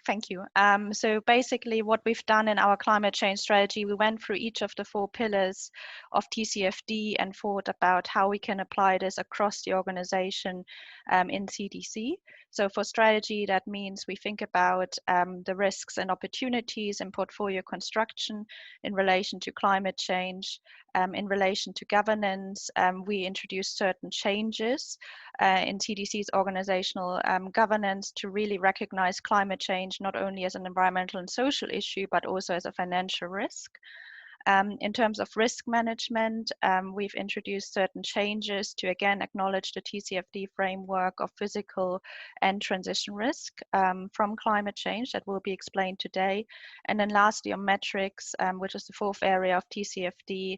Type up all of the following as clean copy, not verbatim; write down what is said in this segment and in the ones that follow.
Thank you. So basically what we've done in our climate change strategy, we went through each of the 4 pillars of TCFD and thought about how we can apply this across the organization in CDC. So for strategy, that means we think about the risks and opportunities in portfolio construction in relation to climate change. In relation to governance, we introduced certain changes in CDC's organizational governance to really recognize climate change not only as an environmental and social issue, but also as a financial risk. In terms of risk management, we've introduced certain changes to again acknowledge the TCFD framework of physical and transition risk from climate change that will be explained today. And then lastly on metrics, which is the 4th area of TCFD,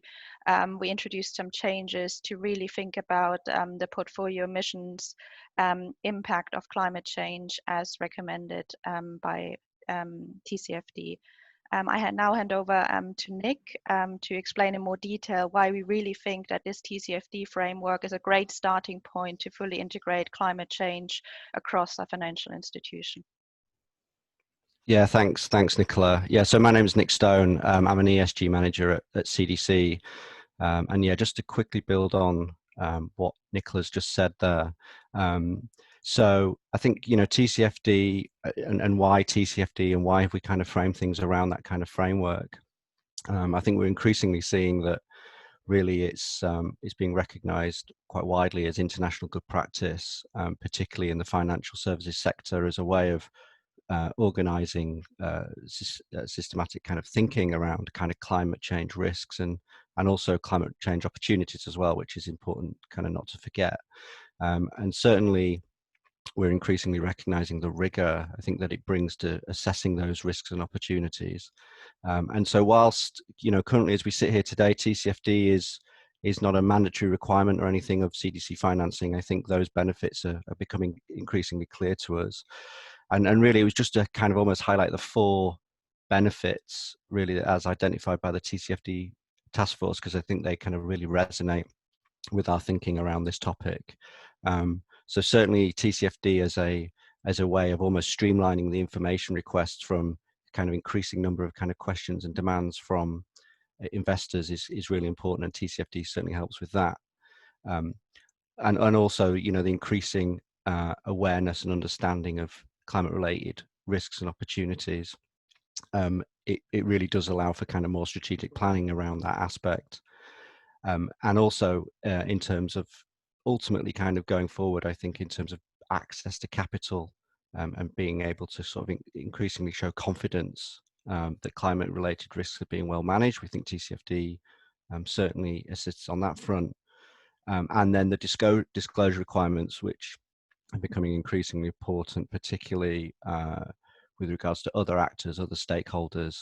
we introduced some changes to really think about the portfolio emissions impact of climate change as recommended by TCFD. I now hand over to Nick to explain in more detail why we really think that this TCFD framework is a great starting point to fully integrate climate change across a financial institution. Yeah, thanks, Nicola. Yeah, so my name is Nick Stone. I'm an ESG manager at CDC. And yeah, just to quickly build on what Nicola's just said there. So I think, TCFD and why TCFD and why have we kind of framed things around that kind of framework? I think we're increasingly seeing that really it's being recognized quite widely as international good practice, particularly in the financial services sector, as a way of organizing systematic kind of thinking around kind of climate change risks and also climate change opportunities as well, which is important kind of not to forget. And certainly we're increasingly recognizing the rigor, I think, that it brings to assessing those risks and opportunities. And so whilst, currently as we sit here today, TCFD is not a mandatory requirement or anything of CDC financing, I think those benefits are becoming increasingly clear to us. And really it was just to kind of almost highlight the 4 benefits really as identified by the TCFD Taskforce, because I think they kind of really resonate with our thinking around this topic. So certainly TCFD as a way of almost streamlining the information requests from kind of increasing number of kind of questions and demands from investors is really important, and TCFD certainly helps with that. And also, the increasing awareness and understanding of climate-related risks and opportunities. It really does allow for kind of more strategic planning around that aspect. And also in terms of ultimately kind of going forward, I think in terms of access to capital and being able to sort of increasingly show confidence that climate-related risks are being well managed. We think TCFD certainly assists on that front. And then the disclosure requirements, which are becoming increasingly important, particularly with regards to other actors, other stakeholders,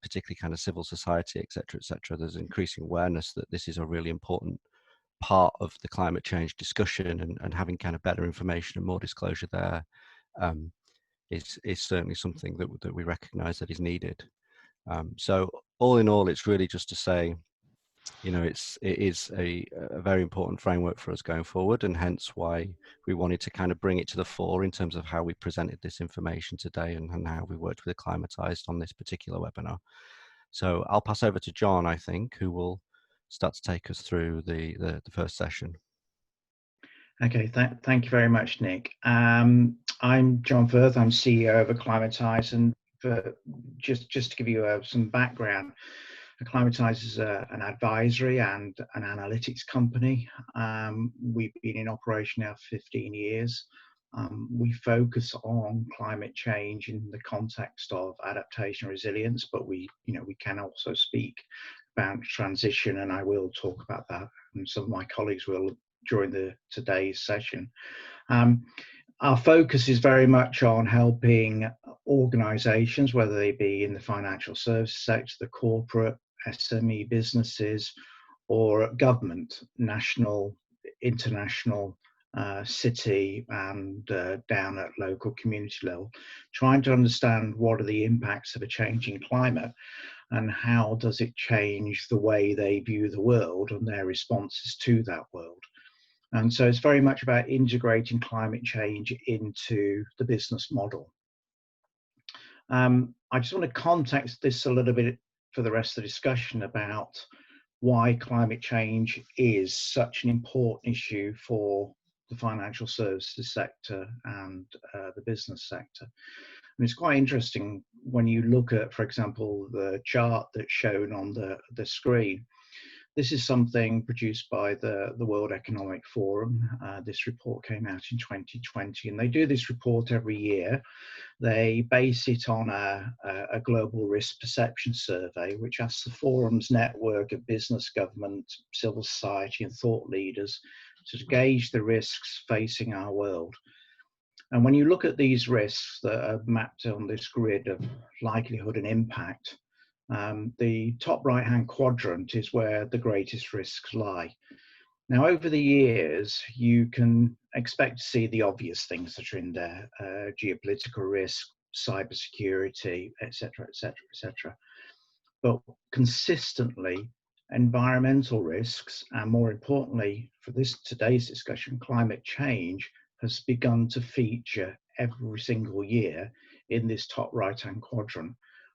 particularly kind of civil society, et cetera. There's increasing awareness that this is a really important part of the climate change discussion, and having kind of better information and more disclosure there is certainly something that we recognize that is needed. So all in all, it's really just to say, it is a very important framework for us going forward, and hence why we wanted to kind of bring it to the fore in terms of how we presented this information today and how we worked with Acclimatise on this particular webinar. So I'll pass over to John, I think, who will start to take us through the first session. Okay, thank you very much, Nick. I'm John Firth, I'm CEO of Acclimatise, and just to give you some background, Acclimatise is an advisory and an analytics company. We've been in operation now for 15 years. We focus on climate change in the context of adaptation and resilience, but we can also speak about transition, and I will talk about that, and some of my colleagues will during today's session. Our focus is very much on helping organisations, whether they be in the financial services sector, the corporate, SME businesses, or government, national, international, city, and down at local community level, trying to understand what are the impacts of a changing climate and how does it change the way they view the world and their responses to that world. And so it's very much about integrating climate change into the business model. I just want to context this a little bit for the rest of the discussion about why climate change is such an important issue for the financial services sector and the business sector. And it's quite interesting when you look at, for example, the chart that's shown on the screen. This is something produced by the World Economic Forum. This report came out in 2020, and they do this report every year. They base it on a global risk perception survey, which asks the forum's network of business, government, civil society, and thought leaders to gauge the risks facing our world. And when you look at these risks that are mapped on this grid of likelihood and impact, the top right-hand quadrant is where the greatest risks lie. Now, over the years, you can expect to see the obvious things that are in there: geopolitical risk, cybersecurity, etc., etc., etc. But consistently, environmental risks, and more importantly, for today's discussion, climate change, has begun to feature every single year in this top right-hand quadrant,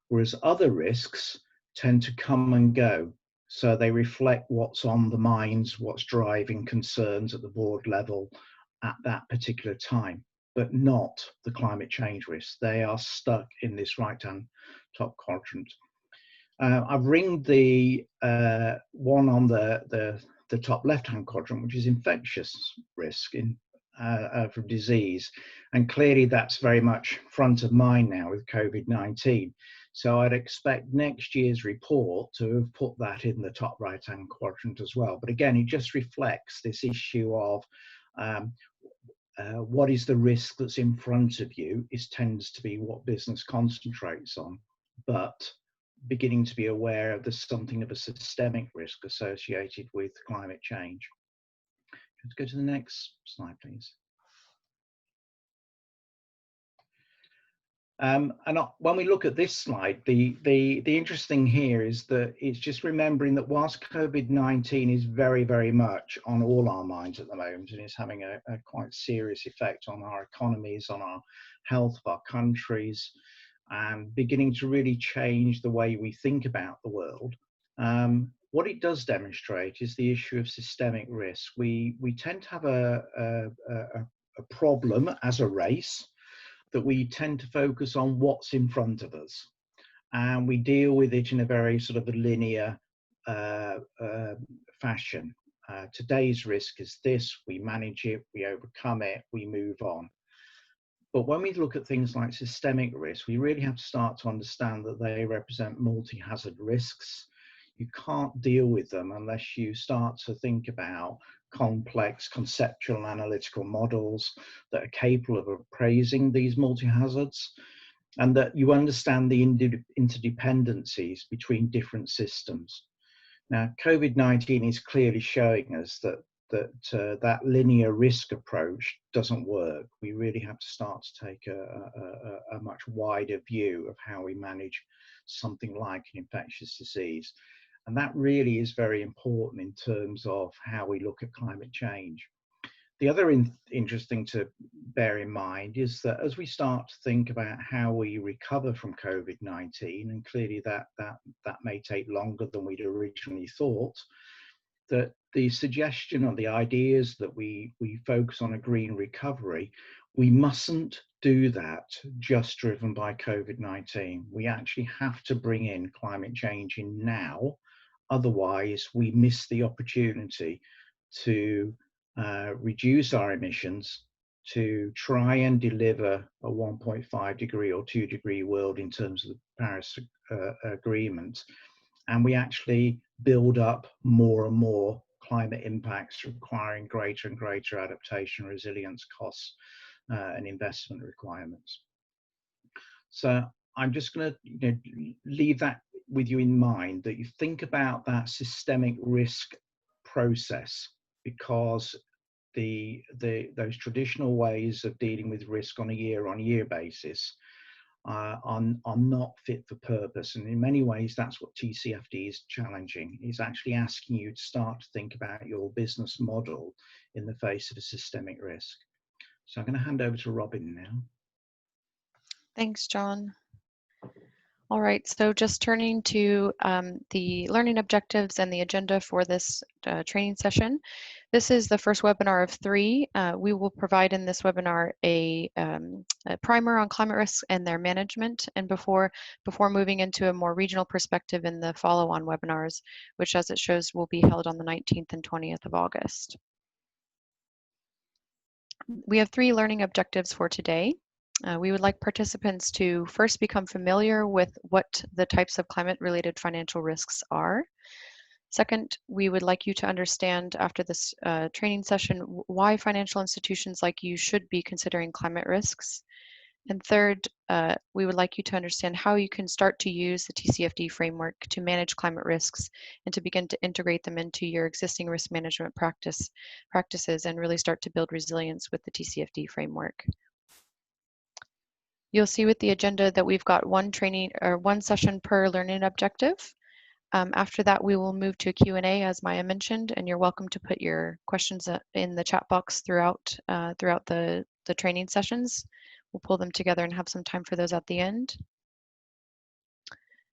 whereas other risks tend to come and go. So they reflect what's on the minds, what's driving concerns at the board level at that particular time, but not the climate change risks. They are stuck in this right-hand top quadrant. I've ringed the one on the top left-hand quadrant, which is infectious risk from disease. And clearly that's very much front of mind now with COVID-19. So I'd expect next year's report to have put that in the top right-hand quadrant as well. But again, it just reflects this issue of what is the risk that's in front of you tends to be what business concentrates on, but beginning to be aware of there's something of a systemic risk associated with climate change. Let's go to the next slide, please. And when we look at this slide, the interesting here is that it's just remembering that whilst COVID-19 is very, very much on all our minds at the moment, and is having a quite serious effect on our economies, on our health of our countries, and beginning to really change the way we think about the world, what it does demonstrate is the issue of systemic risk. We tend to have a problem as a race, that we tend to focus on what's in front of us, and we deal with it in a very sort of a linear fashion. Today's risk is this, we manage it, we overcome it, we move on. But when we look at things like systemic risk, we really have to start to understand that they represent multi-hazard risks. You can't deal with them unless you start to think about complex conceptual and analytical models that are capable of appraising these multi-hazards, and that you understand the interdependencies between different systems. Now, COVID-19 is clearly showing us that linear risk approach doesn't work. We really have to start to take a much wider view of how we manage something like an infectious disease. And that really is very important in terms of how we look at climate change. The other interesting to bear in mind is that as we start to think about how we recover from COVID-19, and clearly that may take longer than we'd originally thought, that the suggestion or the ideas that we focus on a green recovery, we mustn't do that just driven by COVID-19. We actually have to bring in climate change in now. Otherwise, we miss the opportunity to reduce our emissions, to try and deliver a 1.5 degree or 2 degree world in terms of the Paris Agreement. And we actually build up more and more climate impacts requiring greater and greater adaptation, resilience costs, and investment requirements. So I'm just going to leave that with you in mind, that you think about that systemic risk process, because those traditional ways of dealing with risk on a year-on-year basis are not fit for purpose. And in many ways, that's what TCFD is challenging, is actually asking you to start to think about your business model in the face of a systemic risk. So I'm going to hand over to Robin now. Thanks, John. All right, so just turning to the learning objectives and the agenda for this training session. This is the first webinar of 3. We will provide in this webinar a primer on climate risks and their management, and before moving into a more regional perspective in the follow-on webinars, which, as it shows, will be held on the 19th and 20th of August. We have 3 learning objectives for today. We would like participants to first become familiar with what the types of climate-related financial risks are. Second, we would like you to understand after this training session why financial institutions like you should be considering climate risks. And third, we would like you to understand how you can start to use the TCFD framework to manage climate risks and to begin to integrate them into your existing risk management practices and really start to build resilience with the TCFD framework. You'll see with the agenda that we've got one session per learning objective. After that, we will move to a Q&A, as Maya mentioned, and you're welcome to put your questions in the chat box throughout the training sessions. We'll pull them together and have some time for those at the end.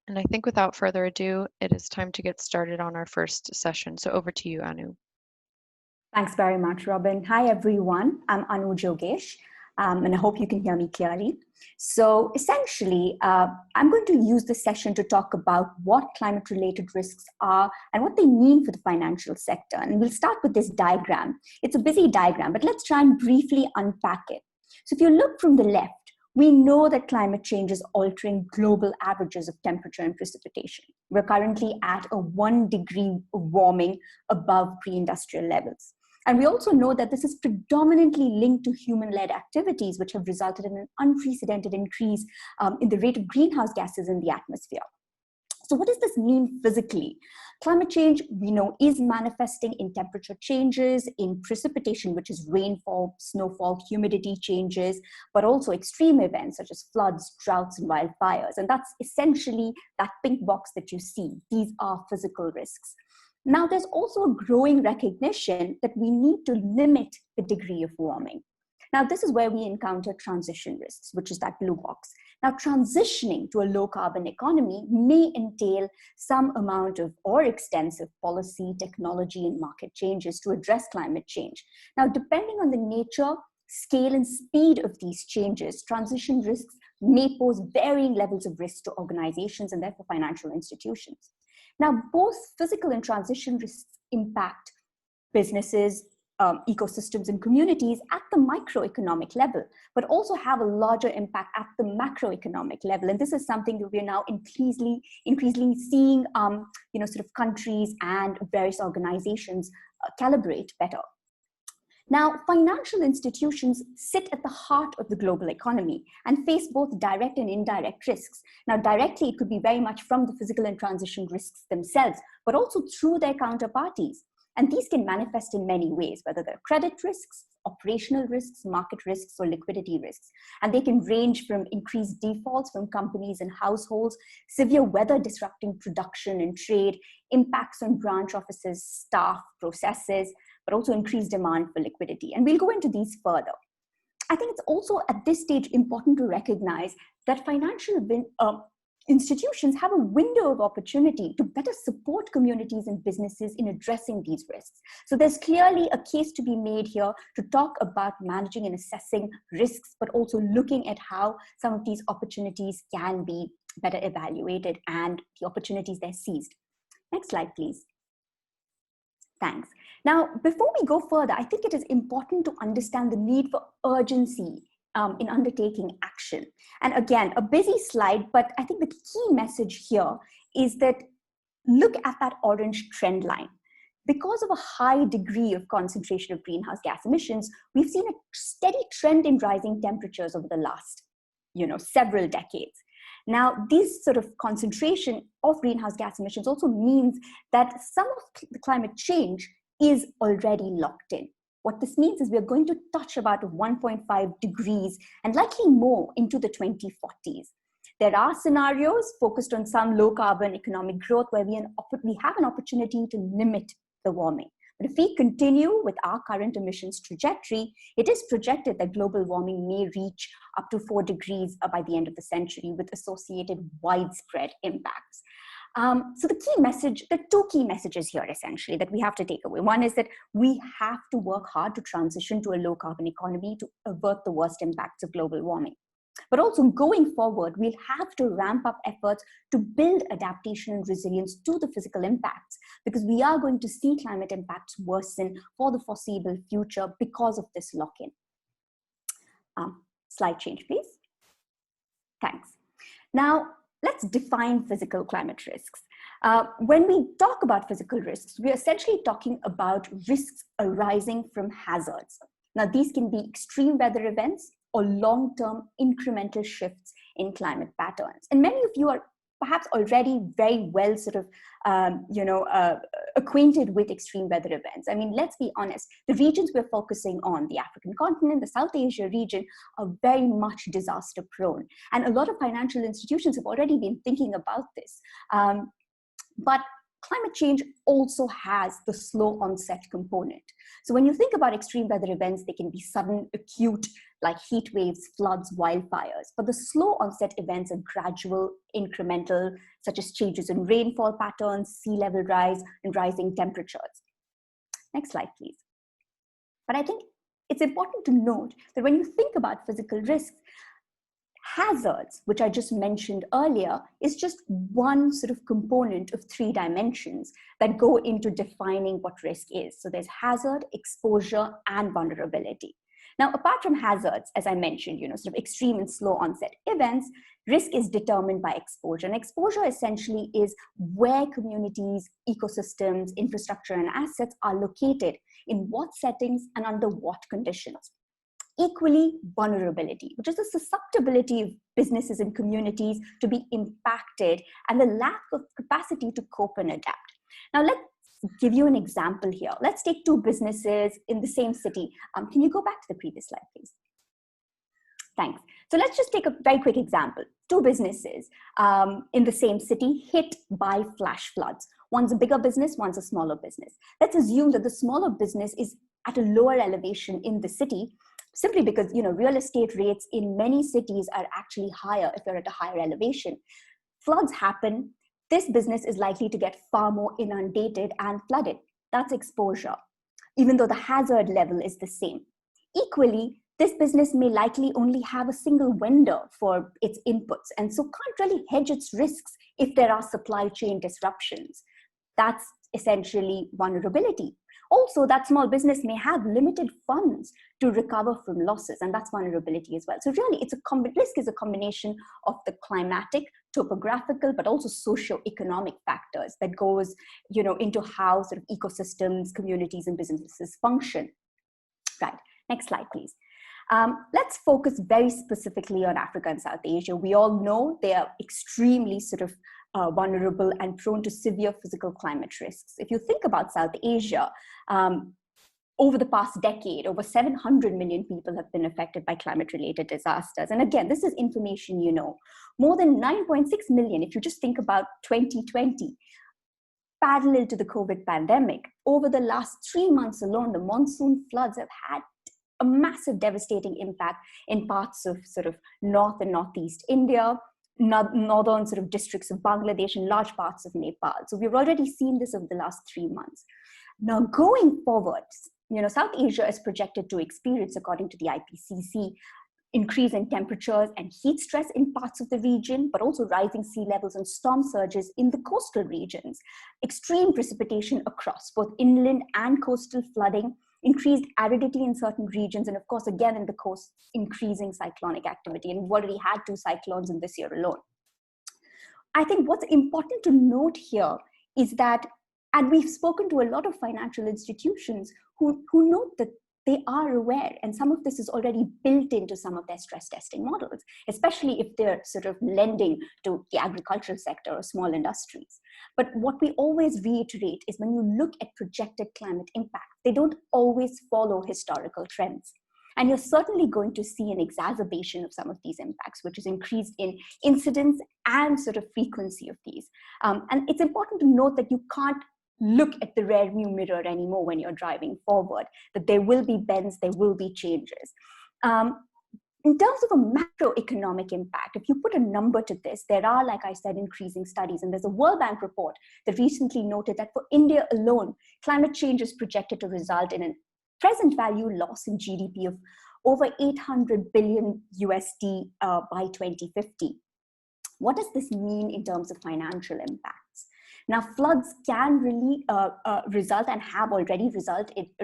And I think without further ado, it is time to get started on our first session. So over to you, Anu. Thanks very much, Robin. Hi, everyone. I'm Anu Jogesh, and I hope you can hear me clearly. So essentially, I'm going to use this session to talk about what climate-related risks are and what they mean for the financial sector. And we'll start with this diagram. It's a busy diagram, but let's try and briefly unpack it. So if you look from the left, we know that climate change is altering global averages of temperature and precipitation. We're currently at a 1 degree warming above pre-industrial levels. And we also know that this is predominantly linked to human-led activities, which have resulted in an unprecedented increase in the rate of greenhouse gases in the atmosphere. So what does this mean physically? Climate change, we know, is manifesting in temperature changes, in precipitation, which is rainfall, snowfall, humidity changes, but also extreme events such as floods, droughts, and wildfires. And that's essentially that pink box that you see. These are physical risks. Now, there's also a growing recognition that we need to limit the degree of warming. Now, this is where we encounter transition risks, which is that blue box. Now, transitioning to a low carbon economy may entail some amount of or extensive policy, technology, and market changes to address climate change. Now, depending on the nature, scale, and speed of these changes, transition risks may pose varying levels of risk to organizations and therefore financial institutions. Now, both physical and transition risks impact businesses, ecosystems, and communities at the microeconomic level, but also have a larger impact at the macroeconomic level. And this is something that we are now increasingly seeing, sort of countries and various organizations calibrate better. Now, financial institutions sit at the heart of the global economy and face both direct and indirect risks. Now, directly, it could be very much from the physical and transition risks themselves, but also through their counterparties. And these can manifest in many ways, whether they're credit risks, operational risks, market risks, or liquidity risks. And they can range from increased defaults from companies and households, severe weather disrupting production and trade, impacts on branch offices, staff, processes, but also increased demand for liquidity. And we'll go into these further. I think it's also at this stage important to recognize that financial institutions have a window of opportunity to better support communities and businesses in addressing these risks. So there's clearly a case to be made here to talk about managing and assessing risks, but also looking at how some of these opportunities can be better evaluated and the opportunities they're seized. Next slide, please. Thanks. Now, before we go further, I think it is important to understand the need for urgency in undertaking action. And again, a busy slide, but I think the key message here is that look at that orange trend line. Because of a high degree of concentration of greenhouse gas emissions, we've seen a steady trend in rising temperatures over the last, several decades. Now, this sort of concentration of greenhouse gas emissions also means that some of the climate change is already locked in. What this means is we're going to touch about 1.5 degrees and likely more into the 2040s. There are scenarios focused on some low carbon economic growth where we have an opportunity to limit the warming. But if we continue with our current emissions trajectory, it is projected that global warming may reach up to 4 degrees by the end of the century, with associated widespread impacts. So the key message, the 2 key messages here essentially that we have to take away. One is that we have to work hard to transition to a low carbon economy to avert the worst impacts of global warming. But also going forward, we'll have to ramp up efforts to build adaptation and resilience to the physical impacts, because we are going to see climate impacts worsen for the foreseeable future because of this lock-in. Slide change, please. Thanks. Now, let's define physical climate risks. When we talk about physical risks, we're essentially talking about risks arising from hazards. Now, these can be extreme weather events or long-term incremental shifts in climate patterns. And many of you are perhaps already very well sort of, acquainted with extreme weather events. I mean, let's be honest, the regions we're focusing on, the African continent, the South Asia region, are very much disaster prone. And a lot of financial institutions have already been thinking about this. But climate change also has the slow onset component. So when you think about extreme weather events, they can be sudden, acute, like heat waves, floods, wildfires. But the slow onset events are gradual, incremental, such as changes in rainfall patterns, sea level rise, and rising temperatures. Next slide, please. But I think it's important to note that when you think about physical risks, hazards, which I just mentioned earlier, is just one sort of component of 3 dimensions that go into defining what risk is. So there's hazard, exposure, and vulnerability. Now, apart from hazards, as I mentioned, sort of extreme and slow onset events, risk is determined by exposure. And exposure essentially is where communities, ecosystems, infrastructure, and assets are located, in what settings and under what conditions. Equally, vulnerability, which is the susceptibility of businesses and communities to be impacted and the lack of capacity to cope and adapt. Now, let's give you an example here. Let's take 2 businesses in the same city. Can you go back to the previous slide, please? Thanks. So let's just take a very quick example. 2 businesses in the same city hit by flash floods. One's a bigger business, one's a smaller business. Let's assume that the smaller business is at a lower elevation in the city, simply because real estate rates in many cities are actually higher if you're at a higher elevation. Floods happen. This business is likely to get far more inundated and flooded. That's exposure, even though the hazard level is the same. Equally, this business may likely only have a single vendor for its inputs, and so can't really hedge its risks if there are supply chain disruptions. That's essentially vulnerability. Also, that small business may have limited funds to recover from losses, and that's vulnerability as well. So really, risk is a combination of the climatic, topographical, but also socio-economic factors that goes, into how sort of ecosystems, communities, and businesses function. Right. Next slide, please. Let's focus very specifically on Africa and South Asia. We all know they are extremely sort of vulnerable and prone to severe physical climate risks. If you think about South Asia, over the past decade, over 700 million people have been affected by climate-related disasters. And again, this is information you know. More than 9.6 million, if you just think about 2020, parallel to the COVID pandemic. Over the last 3 months alone, the monsoon floods have had a massive devastating impact in parts of sort of North and Northeast India, northern sort of districts of Bangladesh, and large parts of Nepal. So we've already seen this over the last 3 months. Now, going forward, South Asia is projected to experience, according to the IPCC, increase in temperatures and heat stress in parts of the region, but also rising sea levels and storm surges in the coastal regions, extreme precipitation across both inland and coastal flooding, increased aridity in certain regions, and of course, again, in the coast, increasing cyclonic activity. And we've already had 2 cyclones in this year alone. I think what's important to note here is that, and we've spoken to a lot of financial institutions who note that they are aware, and some of this is already built into some of their stress testing models, especially if they're sort of lending to the agricultural sector or small industries. But what we always reiterate is when you look at projected climate impact, they don't always follow historical trends. And you're certainly going to see an exacerbation of some of these impacts, which is increased in incidence and sort of frequency of these. And it's important to note that you can't look at the rearview mirror anymore when you're driving forward, that there will be bends, there will be changes. In terms of a macroeconomic impact, if you put a number to this, there are, like I said, increasing studies. And there's a World Bank report that recently noted that for India alone, climate change is projected to result in a present value loss in GDP of over 800 billion USD by 2050. What does this mean in terms of financial impacts? Now, floods can really result and have already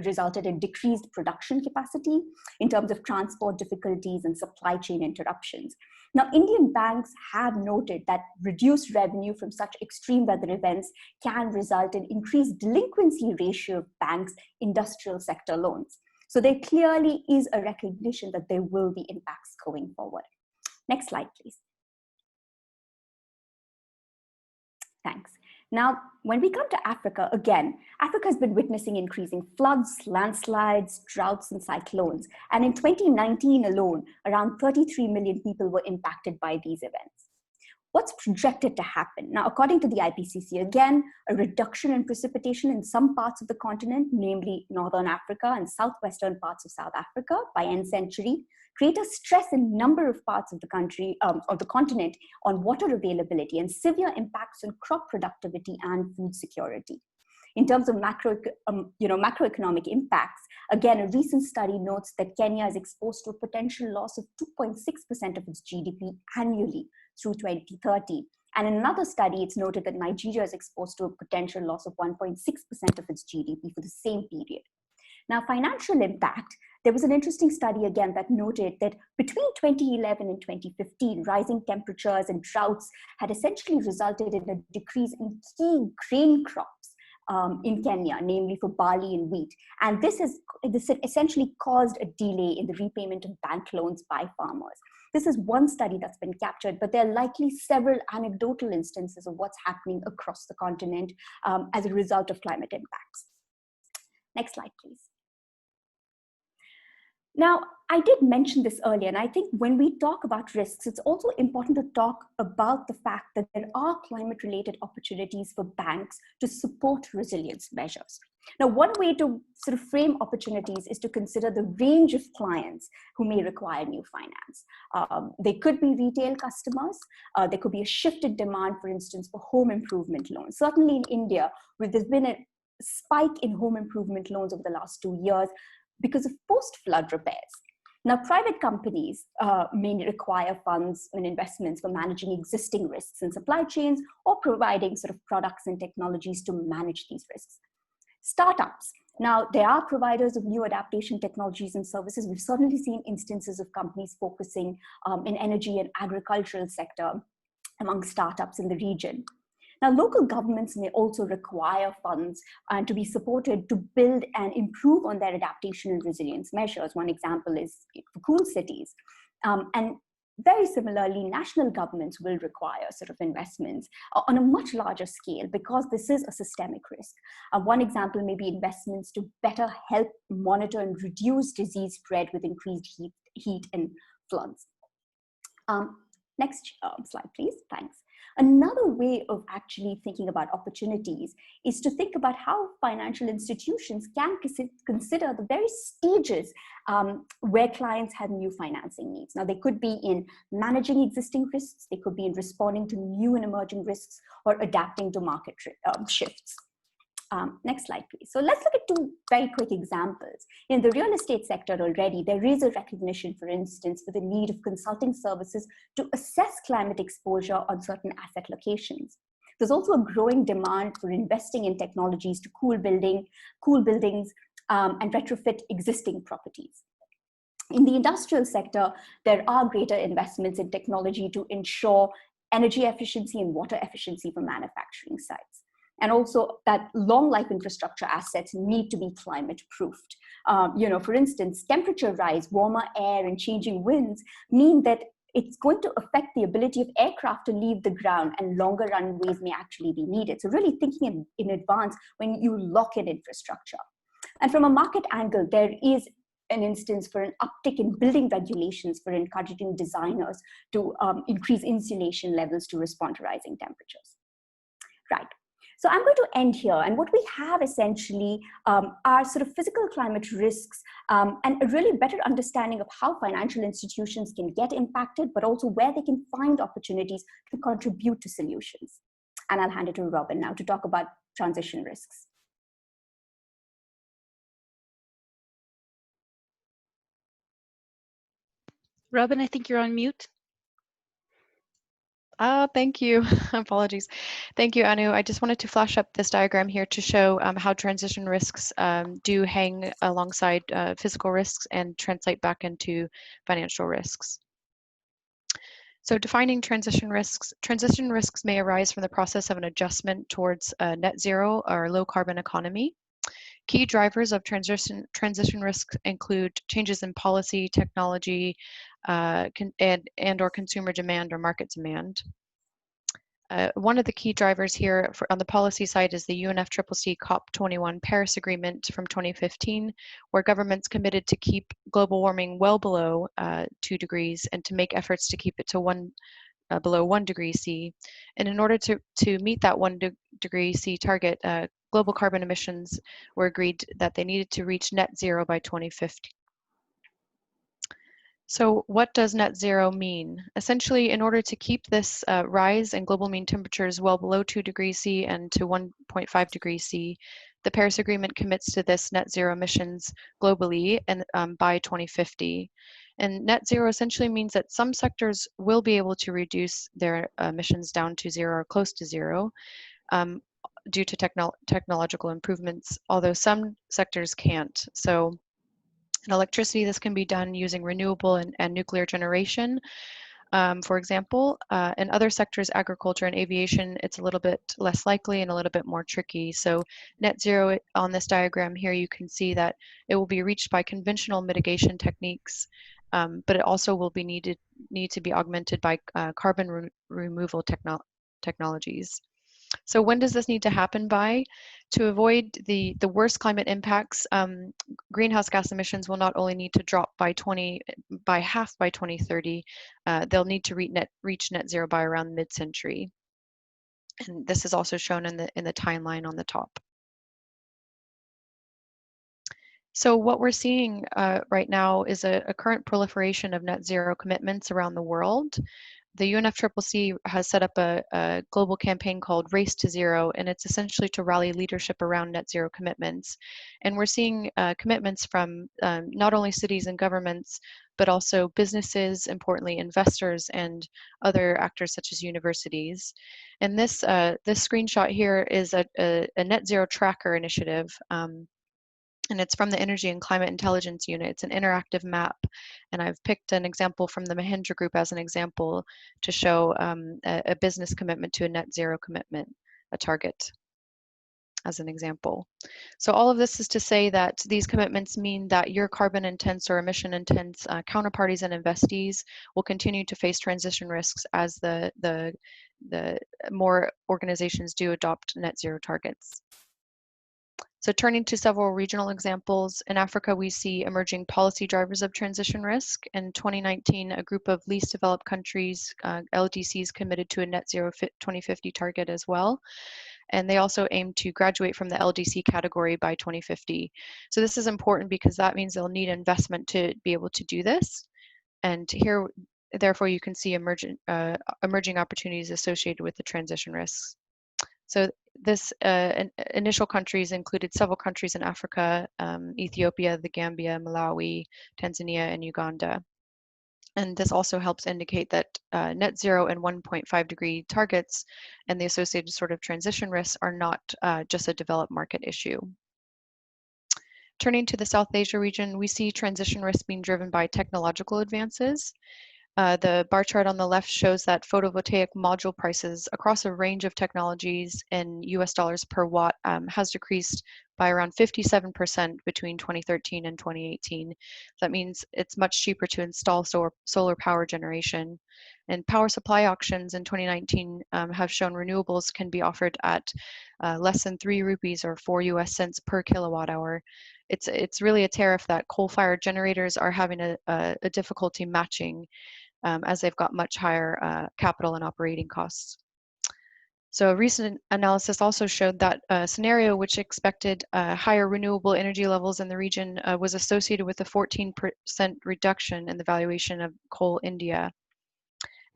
resulted in decreased production capacity in terms of transport difficulties and supply chain interruptions. Now, Indian banks have noted that reduced revenue from such extreme weather events can result in increased delinquency ratio of banks' industrial sector loans. So there clearly is a recognition that there will be impacts going forward. Next slide, please. Thanks. Now, when we come to Africa, again, Africa has been witnessing increasing floods, landslides, droughts, and cyclones. And in 2019 alone, around 33 million people were impacted by these events. What's projected to happen? Now, according to the IPCC, again, a reduction in precipitation in some parts of the continent, namely Northern Africa and southwestern parts of South Africa by end century, create a stress in a number of parts of the country, of the continent on water availability and severe impacts on crop productivity and food security. In terms of macroeconomic impacts, again, a recent study notes that Kenya is exposed to a potential loss of 2.6% of its GDP annually through 2030. And in another study, it's noted that Nigeria is exposed to a potential loss of 1.6% of its GDP for the same period. Now, financial impact, there was an interesting study again that noted that between 2011 and 2015, rising temperatures and droughts had essentially resulted in a decrease in key grain crops in Kenya, namely for barley and wheat. And this essentially caused a delay in the repayment of bank loans by farmers. This is one study that's been captured, but there are likely several anecdotal instances of what's happening across the continent as a result of climate impacts. Next slide, please. Now, I did mention this earlier, and I think when we talk about risks, it's also important to talk about the fact that there are climate-related opportunities for banks to support resilience measures. Now, one way to sort of frame opportunities is to consider the range of clients who may require new finance. They could be retail customers. There could be a shifted demand, for instance, for home improvement loans. Certainly in India, where there's been a spike in home improvement loans over the last 2 years, because of post-flood repairs. Now, private companies may require funds and investments for managing existing risks in supply chains or providing sort of products and technologies to manage these risks. Startups. Now, there are providers of new adaptation technologies and services. We've certainly seen instances of companies focusing in energy and agricultural sector among startups in the region. Now, local governments may also require funds to be supported to build and improve on their adaptation and resilience measures. One example is for cool cities. And very similarly, national governments will require sort of investments on a much larger scale because this is a systemic risk. One example may be investments to better help monitor and reduce disease spread with increased heat and floods. Next slide, please. Thanks. Another way of actually thinking about opportunities is to think about how financial institutions can consider the very stages where clients have new financing needs. Now, they could be in managing existing risks, they could be in responding to new and emerging risks, or adapting to market shifts. Next slide, please. So let's look at two very quick examples. In the real estate sector already, there is a recognition, for instance, for the need of consulting services to assess climate exposure on certain asset locations. There's also a growing demand for investing in technologies to cool buildings and retrofit existing properties. In the industrial sector, there are greater investments in technology to ensure energy efficiency and water efficiency for manufacturing sites. And also that long life infrastructure assets need to be climate proofed. For instance, temperature rise, warmer air and changing winds mean that it's going to affect the ability of aircraft to leave the ground, and longer runways may actually be needed. So really thinking in advance when you lock in infrastructure. And from a market angle, there is an instance for an uptick in building regulations for encouraging designers to increase insulation levels to respond to rising temperatures. Right. So I'm going to end here. And what we have essentially are sort of physical climate risks and a really better understanding of how financial institutions can get impacted, but also where they can find opportunities to contribute to solutions. And I'll hand it to Robin now to talk about transition risks. Robin, I think you're on mute. Thank you. Apologies. Thank you, Anu. I just wanted to flash up this diagram here to show how transition risks do hang alongside physical risks and translate back into financial risks. So defining transition risks may arise from the process of an adjustment towards a net zero or low carbon economy. Key drivers of transition risks include changes in policy, technology, and or consumer demand or market demand. One of the key drivers here on the policy side is the UNFCCC COP21 Paris Agreement from 2015, where governments committed to keep global warming well below 2 degrees and to make efforts to keep it to below 1 degree C. And in order to meet that 1 degree C target, global carbon emissions were agreed that they needed to reach net zero by 2050. So what does net zero mean? Essentially, in order to keep this rise in global mean temperatures well below 2 degrees C and to 1.5 degrees C, the Paris Agreement commits to this net zero emissions globally and by 2050. And net zero essentially means that some sectors will be able to reduce their emissions down to zero or close to zero due to technological improvements, although some sectors can't. So in electricity, this can be done using renewable and nuclear generation, for example. In other sectors, agriculture and aviation, it's a little bit less likely and a little bit more tricky. So net zero on this diagram here, you can see that it will be reached by conventional mitigation techniques, but it also will be need to be augmented by carbon removal technologies. So when does this need to happen by? To avoid the worst climate impacts, greenhouse gas emissions will not only need to drop by half by 2030, they'll need to reach net zero by around mid-century. And this is also shown in the timeline on the top. So what we're seeing right now is a current proliferation of net zero commitments around the world. The UNFCCC has set up a global campaign called Race to Zero, and it's essentially to rally leadership around net zero commitments. And we're seeing commitments from not only cities and governments, but also businesses, importantly investors, and other actors such as universities. And this screenshot here is a net zero tracker initiative. And it's from the Energy and Climate Intelligence Unit. It's an interactive map. And I've picked an example from the Mahindra Group as an example to show a business commitment to a net zero commitment, a target, as an example. So all of this is to say that these commitments mean that your carbon intense or emission intense counterparties and investees will continue to face transition risks as the more organizations do adopt net zero targets. So turning to several regional examples, in Africa, we see emerging policy drivers of transition risk. In 2019, a group of least developed countries, LDCs, committed to a net zero 2050 target as well. And they also aim to graduate from the LDC category by 2050. So this is important because that means they'll need investment to be able to do this. And here, therefore, you can see emerging opportunities associated with the transition risks. So this initial countries included several countries in Africa, Ethiopia, the Gambia, Malawi, Tanzania, and Uganda. And this also helps indicate that net zero and 1.5 degree targets and the associated sort of transition risks are not just a developed market issue. Turning to the South Asia region, we see transition risk being driven by technological advances. The bar chart on the left shows that photovoltaic module prices across a range of technologies in US dollars per watt has decreased by around 57% between 2013 and 2018. That means it's much cheaper to install solar power generation. And power supply auctions in 2019 have shown renewables can be offered at less than 3 rupees or 4 US cents per kilowatt hour. It's really a tariff that coal-fired generators are having a difficulty matching as they've got much higher capital and operating costs. So a recent analysis also showed that a scenario which expected higher renewable energy levels in the region was associated with a 14% reduction in the valuation of coal India.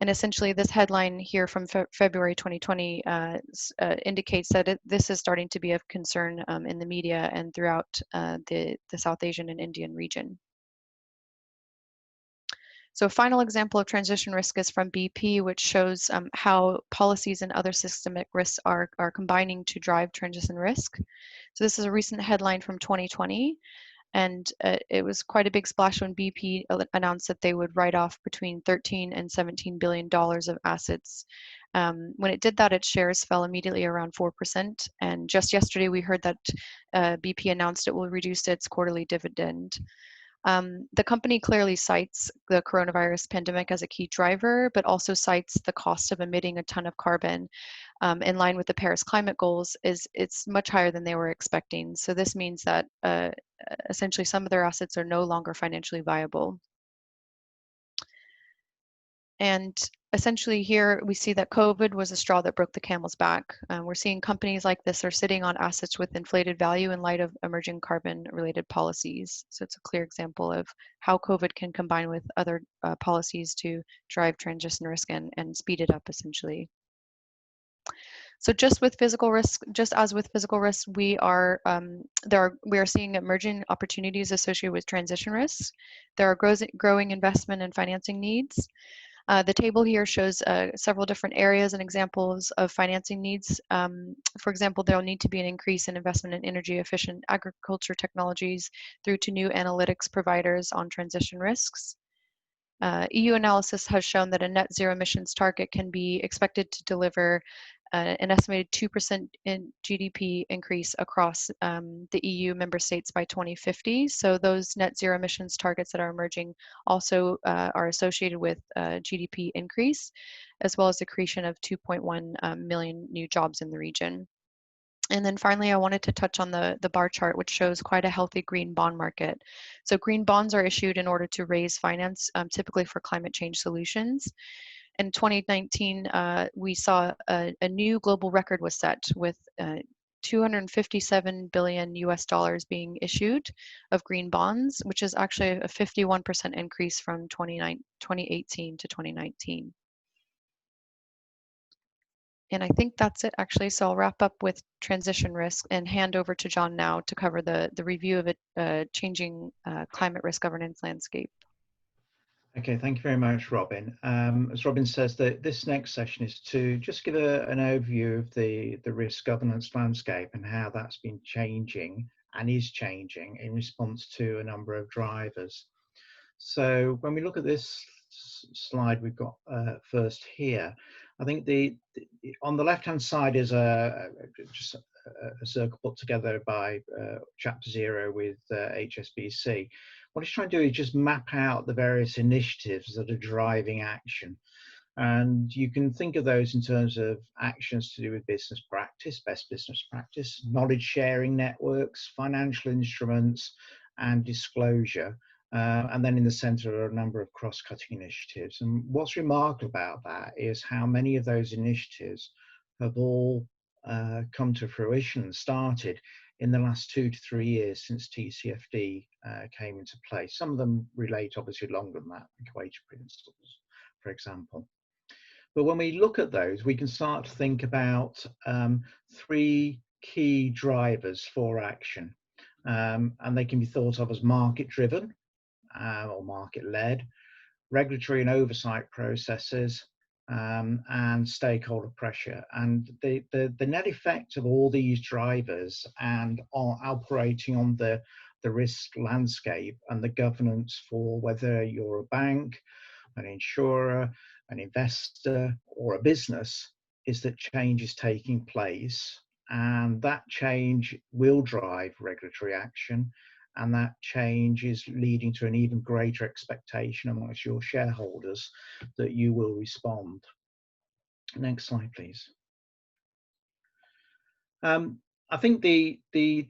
And essentially this headline here from February 2020 indicates that this is starting to be of concern in the media and throughout the South Asian and Indian region. So a final example of transition risk is from BP, which shows how policies and other systemic risks are combining to drive transition risk. So this is a recent headline from 2020, and it was quite a big splash when BP announced that they would write off between $13 and $17 billion of assets. When it did that, its shares fell immediately around 4%. And just yesterday, we heard that BP announced it will reduce its quarterly dividend. The company clearly cites the coronavirus pandemic as a key driver, but also cites the cost of emitting a ton of carbon in line with the Paris climate goals. It's much higher than they were expecting. So this means that essentially some of their assets are no longer financially viable. And essentially here we see that COVID was a straw that broke the camel's back. We're seeing companies like this are sitting on assets with inflated value in light of emerging carbon related policies. So it's a clear example of how COVID can combine with other policies to drive transition risk and speed it up essentially. So just with physical risk, just as with physical risk, we are seeing emerging opportunities associated with transition risks. There are growing investment and financing needs. The table here shows several different areas and examples of financing needs. For example, there will need to be an increase in investment in energy efficient agriculture technologies through to new analytics providers on transition risks. EU analysis has shown that a net zero emissions target can be expected to deliver an estimated 2% in GDP increase across the EU member states by 2050. So those net zero emissions targets that are emerging also are associated with GDP increase, as well as the creation of 2.1 million new jobs in the region. And then finally, I wanted to touch on the bar chart, which shows quite a healthy green bond market. So green bonds are issued in order to raise finance, typically for climate change solutions. In 2019, we saw a new global record was set with 257 billion US dollars being issued of green bonds, which is actually a 51% increase from 2018 to 2019. And I think that's it actually. So I'll wrap up with transition risk and hand over to John now to cover the review of a changing climate risk governance landscape. Okay, thank you very much, Robin. As Robin says, this next session is to just give an overview of the risk governance landscape and how that's been changing and is changing in response to a number of drivers. So when we look at this slide we've got first here, I think on the left-hand side is just a circle put together by Chapter 0 with HSBC. What it's trying to do is just map out the various initiatives that are driving action. And you can think of those in terms of actions to do with business practice, best business practice, knowledge sharing networks, financial instruments, and disclosure. And then in the center are a number of cross-cutting initiatives. And what's remarkable about that is how many of those initiatives have all come to fruition and started in the last 2 to 3 years since TCFD came into place. Some of them relate obviously longer than that, like wage principles, for example. But when we look at those, we can start to think about 3 key drivers for action. And they can be thought of as market-driven or market-led, regulatory and oversight processes, and stakeholder pressure. And the net effect of all these drivers and operating on the risk landscape and the governance for whether you're a bank, an insurer, an investor, or a business is that change is taking place, and that change will drive regulatory action, and that change is leading to an even greater expectation amongst your shareholders that you will respond. Next slide, please. I think the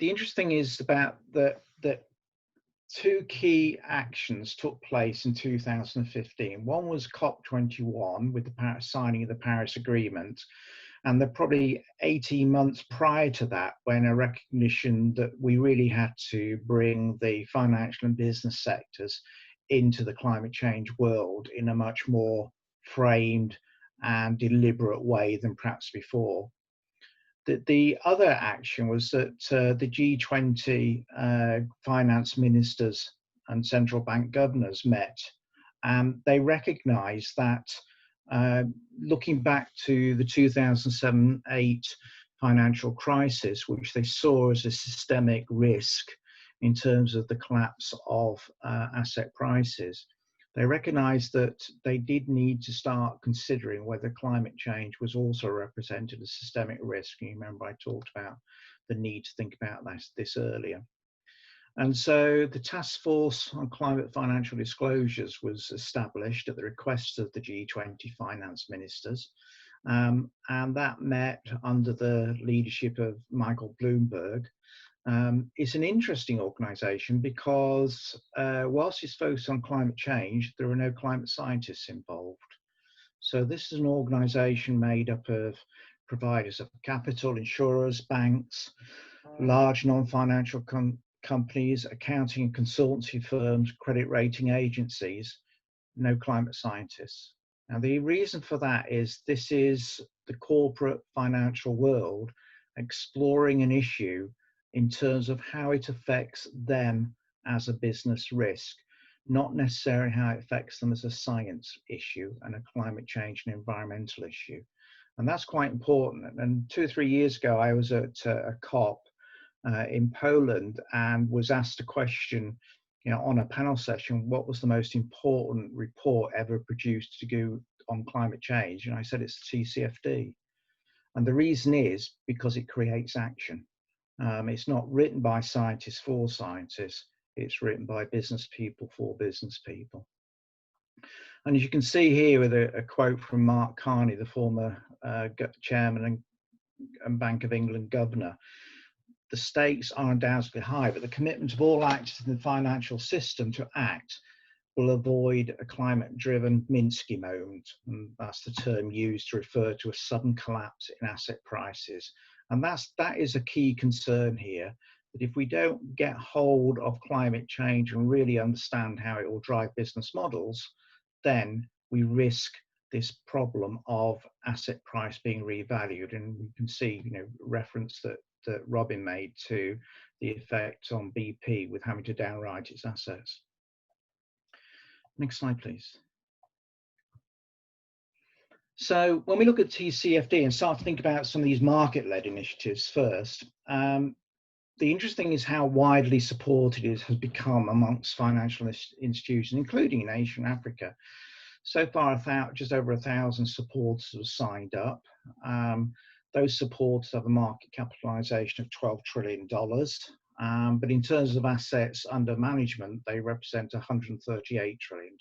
interesting is about that 2 key actions took place in 2015. One was COP21 with the signing of the Paris Agreement, And they're probably 18 months prior to that when a recognition that we really had to bring the financial and business sectors into the climate change world in a much more framed and deliberate way than perhaps before. The other action was that the G20 finance ministers and central bank governors met, and they recognized that looking back to the 2007-8 financial crisis, which they saw as a systemic risk in terms of the collapse of asset prices, they recognized that they did need to start considering whether climate change was also represented as systemic risk. And you remember I talked about the need to think about this earlier. And so the Taskforce on Climate Financial Disclosures was established at the request of the G20 finance ministers. And that met under the leadership of Michael Bloomberg. It's an interesting organisation because whilst it's focused on climate change, there are no climate scientists involved. So this is an organisation made up of providers of capital, insurers, banks, large non-financial companies, accounting and consultancy firms, credit rating agencies, no climate scientists. Now the reason for that is this is the corporate financial world exploring an issue in terms of how it affects them as a business risk, not necessarily how it affects them as a science issue and a climate change and environmental issue. And that's quite important. And 2 or 3 years ago, I was at a COP in Poland and was asked a question, on a panel session, what was the most important report ever produced to do on climate change? And I said, it's the TCFD. And the reason is because it creates action. It's not written by scientists for scientists, it's written by business people for business people. And as you can see here with a quote from Mark Carney, the former chairman and Bank of England governor, the stakes are undoubtedly high, but the commitment of all actors in the financial system to act will avoid a climate-driven Minsky moment. And that's the term used to refer to a sudden collapse in asset prices. And that is a key concern here, that if we don't get hold of climate change and really understand how it will drive business models, then we risk this problem of asset price being revalued. And you can see, reference that Robin made to the effect on BP with having to downwrite its assets. Next slide, please. So when we look at TCFD and start to think about some of these market-led initiatives first, the interesting is how widely supported it has become amongst financial institutions, including in Asia and Africa. So far, just over 1,000 supporters have signed up. Those supporters have a market capitalization of $12 trillion. But in terms of assets under management, they represent $138 trillion.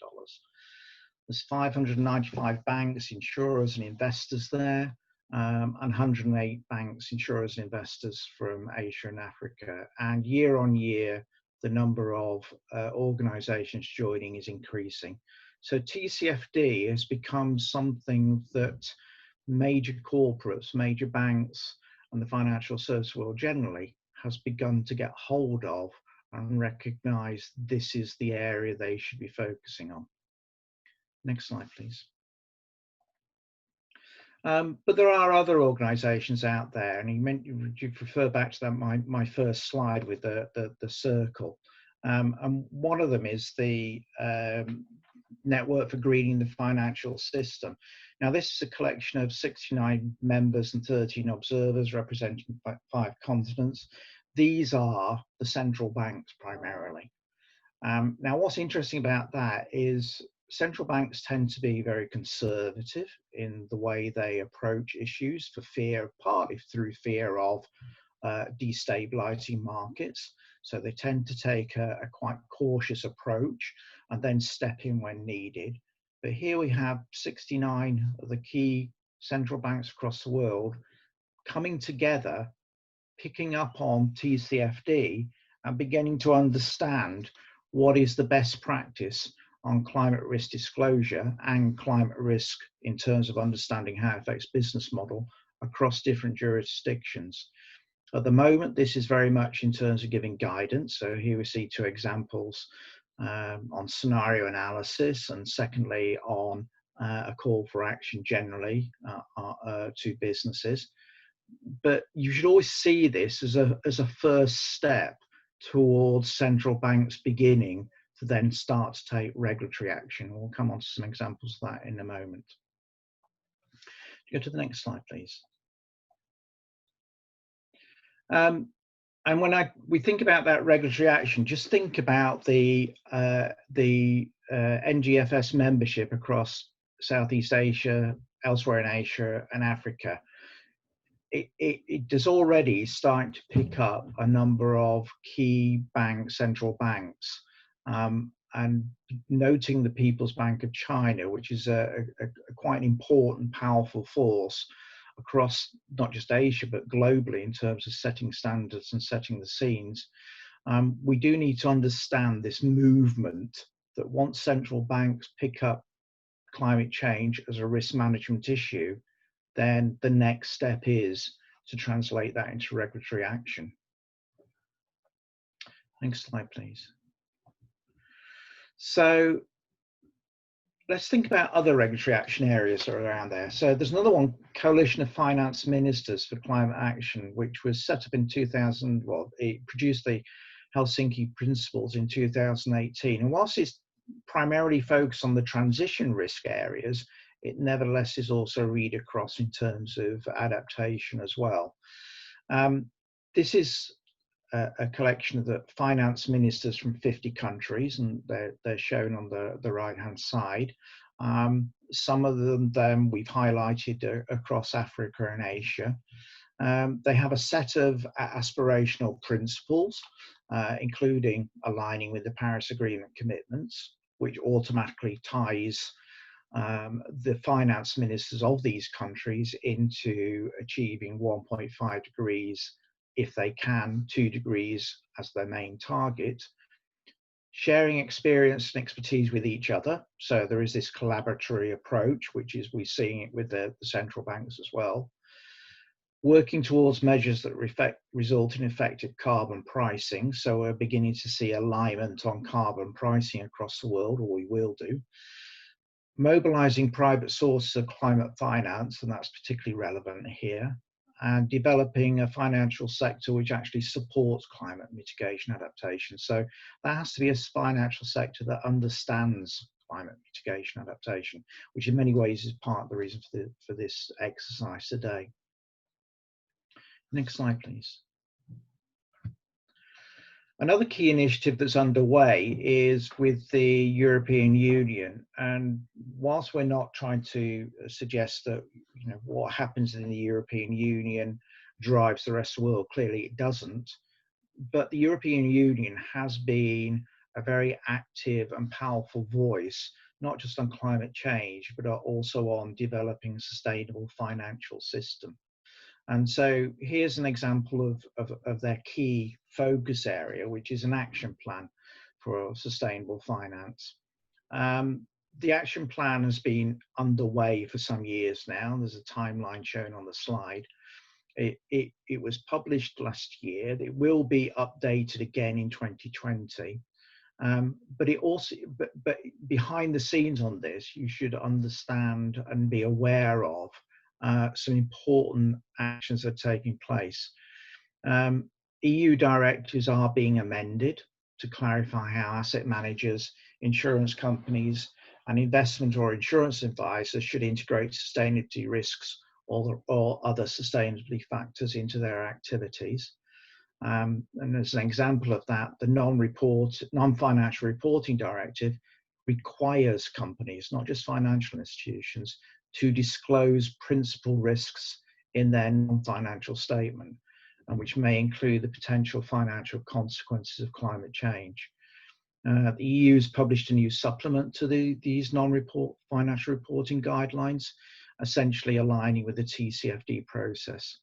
There's 595 banks, insurers and investors there, and 108 banks, insurers and investors from Asia and Africa. And year on year, the number of organizations joining is increasing. So TCFD has become something that major corporates, major banks, and the financial service world generally has begun to get hold of and recognize this is the area they should be focusing on. Next slide, please. But there are other organizations out there, and you refer back to that my first slide with the circle. And one of them is the Network for Greening the Financial System. Now, this is a collection of 69 members and 13 observers representing 5 continents. These are the central banks primarily. Now, what's interesting about that is central banks tend to be very conservative in the way they approach issues partly through fear of destabilizing markets. So they tend to take a quite cautious approach and then step in when needed. But here we have 69 of the key central banks across the world coming together, picking up on TCFD and beginning to understand what is the best practice on climate risk disclosure and climate risk in terms of understanding how it affects business model across different jurisdictions. At the moment, this is very much in terms of giving guidance. So here we see two examples on scenario analysis, and secondly on a call for action generally to businesses. But you should always see this as a first step towards central banks beginning to then start to take regulatory action. We'll come on to some examples of that in a moment. Go to the next slide, please. And when we think about that regulatory action, just think about the NGFS membership across Southeast Asia, elsewhere in Asia and Africa. It is already starting to pick up a number of key banks, central banks, and noting the People's Bank of China, which is a quite important, powerful force across not just Asia, but globally in terms of setting standards and setting the scenes. We do need to understand this movement that once central banks pick up climate change as a risk management issue, then the next step is to translate that into regulatory action. Next slide, please. So let's think about other regulatory action areas that are around there. So there's another one, Coalition of Finance Ministers for Climate Action, which was set up in 2000, well, it produced the Helsinki Principles in 2018. And whilst it's primarily focused on the transition risk areas, it nevertheless is also read across in terms of adaptation as well. This is a collection of the finance ministers from 50 countries, and they're shown on the right-hand side. Some of them we've highlighted across Africa and Asia. They have a set of aspirational principles, including aligning with the Paris Agreement commitments, which automatically ties the finance ministers of these countries into achieving 1.5 degrees if they can, 2 degrees as their main target, sharing experience and expertise with each other. So there is this collaboratory approach, which is we're seeing it with the central banks as well. Working towards measures that result in effective carbon pricing. So we're beginning to see alignment on carbon pricing across the world, or we will do. Mobilizing private sources of climate finance, and that's particularly relevant here, and developing a financial sector which actually supports climate mitigation adaptation. So that has to be a financial sector that understands climate mitigation adaptation, which in many ways is part of the reason for this exercise today. Next slide, please. Another key initiative that's underway is with the European Union, and whilst we're not trying to suggest that what happens in the European Union drives the rest of the world, clearly it doesn't, but the European Union has been a very active and powerful voice, not just on climate change, but also on developing a sustainable financial system. And so here's an example of their key focus area, which is an action plan for sustainable finance. The action plan has been underway for some years now. There's a timeline shown on the slide. It was published last year. It will be updated again in 2020. But behind the scenes on this, you should understand and be aware of some important actions that are taking place. EU directives are being amended to clarify how asset managers, insurance companies, and investment or insurance advisors should integrate sustainability risks or other sustainability factors into their activities. And as an example of that, the non-financial reporting directive requires companies, not just financial institutions, to disclose principal risks in their non-financial statement, and which may include the potential financial consequences of climate change. The EU has published a new supplement to these non-financial reporting guidelines, essentially aligning with the TCFD process.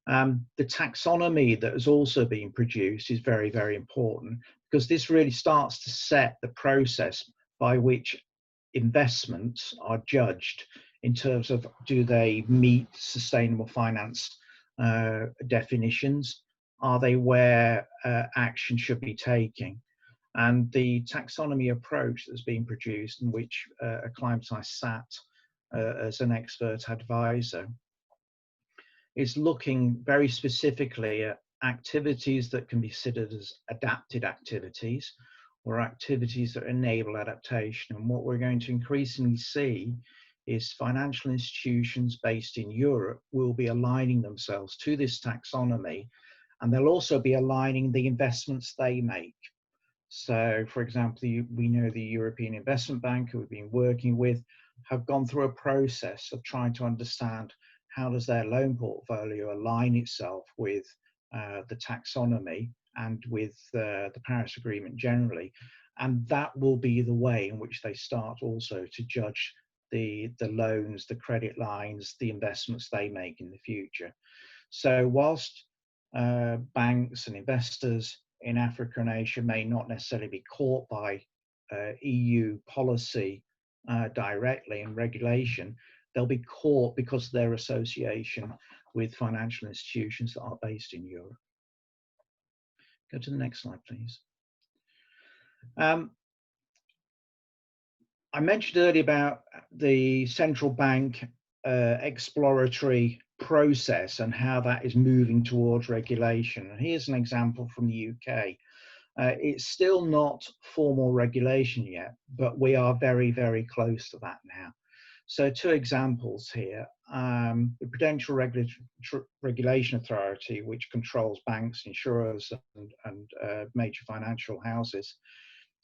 The taxonomy that has also been produced is very, very important, because this really starts to set the process by which investments are judged in terms of, do they meet sustainable finance definitions? Are they where action should be taken? And the taxonomy approach that's been produced, in which Acclimatise sat as an expert advisor, is looking very specifically at activities that can be considered as adapted activities, or activities that enable adaptation. And what we're going to increasingly see is financial institutions based in Europe will be aligning themselves to this taxonomy, and they'll also be aligning the investments they make. So, for example, we know the European Investment Bank, who we've been working with, have gone through a process of trying to understand how does their loan portfolio align itself with the taxonomy and with the Paris Agreement generally. And that will be the way in which they start also to judge the loans, the credit lines, the investments they make in the future. So whilst banks and investors in Africa and Asia may not necessarily be caught by EU policy directly and regulation, they'll be caught because of their association with financial institutions that are based in Europe. Go to the next slide, please. I mentioned earlier about the central bank exploratory process and how that is moving towards regulation. And here's an example from the UK. It's still not formal regulation yet, but we are very, very close to that now. So two examples here. The Prudential Regulation Authority, which controls banks, insurers, and major financial houses,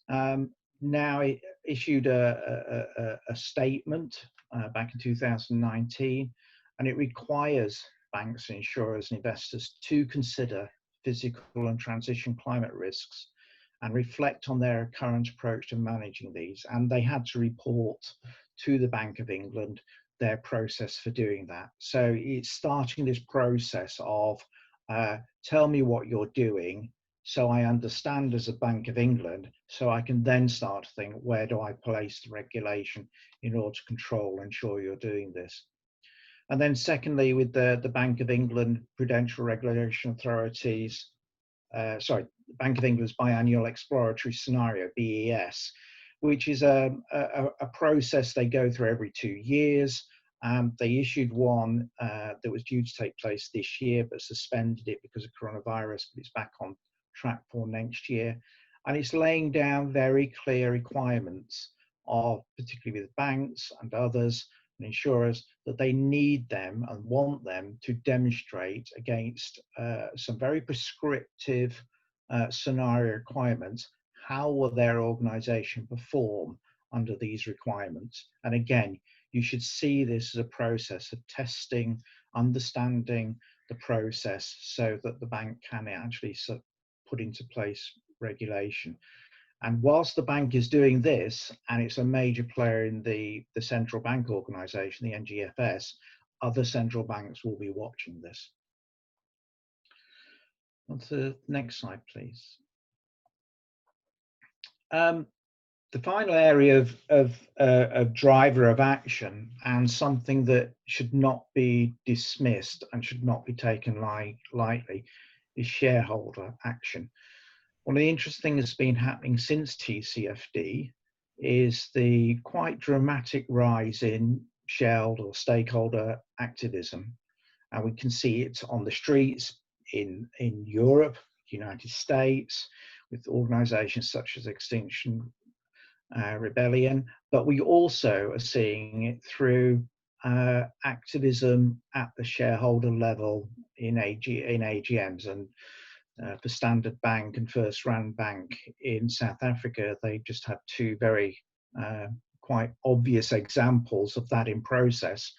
now it issued a statement back in 2019, and it requires banks, insurers, and investors to consider physical and transition climate risks and reflect on their current approach to managing these. And they had to report to the Bank of England their process for doing that. So it's starting this process of tell me what you're doing so I understand as a Bank of England, so I can then start to think, where do I place the regulation in order to control and ensure you're doing this. And then secondly, with the Bank of England Prudential Regulation Authorities, Bank of England's biannual exploratory scenario, BES, which is a process they go through every 2 years. They issued one that was due to take place this year, but suspended it because of coronavirus, but it's back on track for next year. And it's laying down very clear requirements of, particularly with banks and others and insurers, that they need them and want them to demonstrate against some very prescriptive scenario requirements. How will their organization perform under these requirements? And again, you should see this as a process of testing, understanding the process so that the bank can actually put into place regulation. And whilst the bank is doing this, and it's a major player in the central bank organization, the NGFS, other central banks will be watching this. On to the next slide, please. The final area of driver of action, and something that should not be dismissed and should not be taken lightly, is shareholder action. One of the interesting things that's been happening since TCFD is the quite dramatic rise in shareholder or stakeholder activism. And we can see it on the streets in Europe, United States, with organizations such as Extinction Rebellion, but we also are seeing it through activism at the shareholder level in AGMs. And for Standard Bank and First Rand Bank in South Africa, they just had two very quite obvious examples of that in process,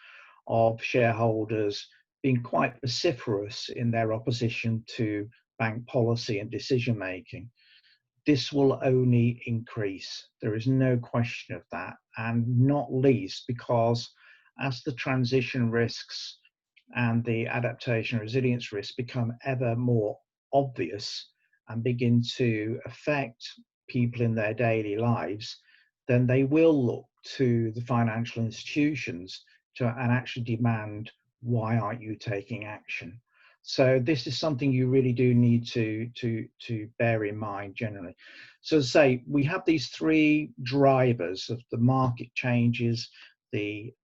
of shareholders being quite vociferous in their opposition to bank policy and decision making. This will only increase. There is no question of that, and not least because as the transition risks and the adaptation resilience risks become ever more obvious and begin to affect people in their daily lives, then they will look to the financial institutions and actually demand, why aren't you taking action? So this is something you really do need to bear in mind generally. So as I say, we have these three drivers of the market changes, the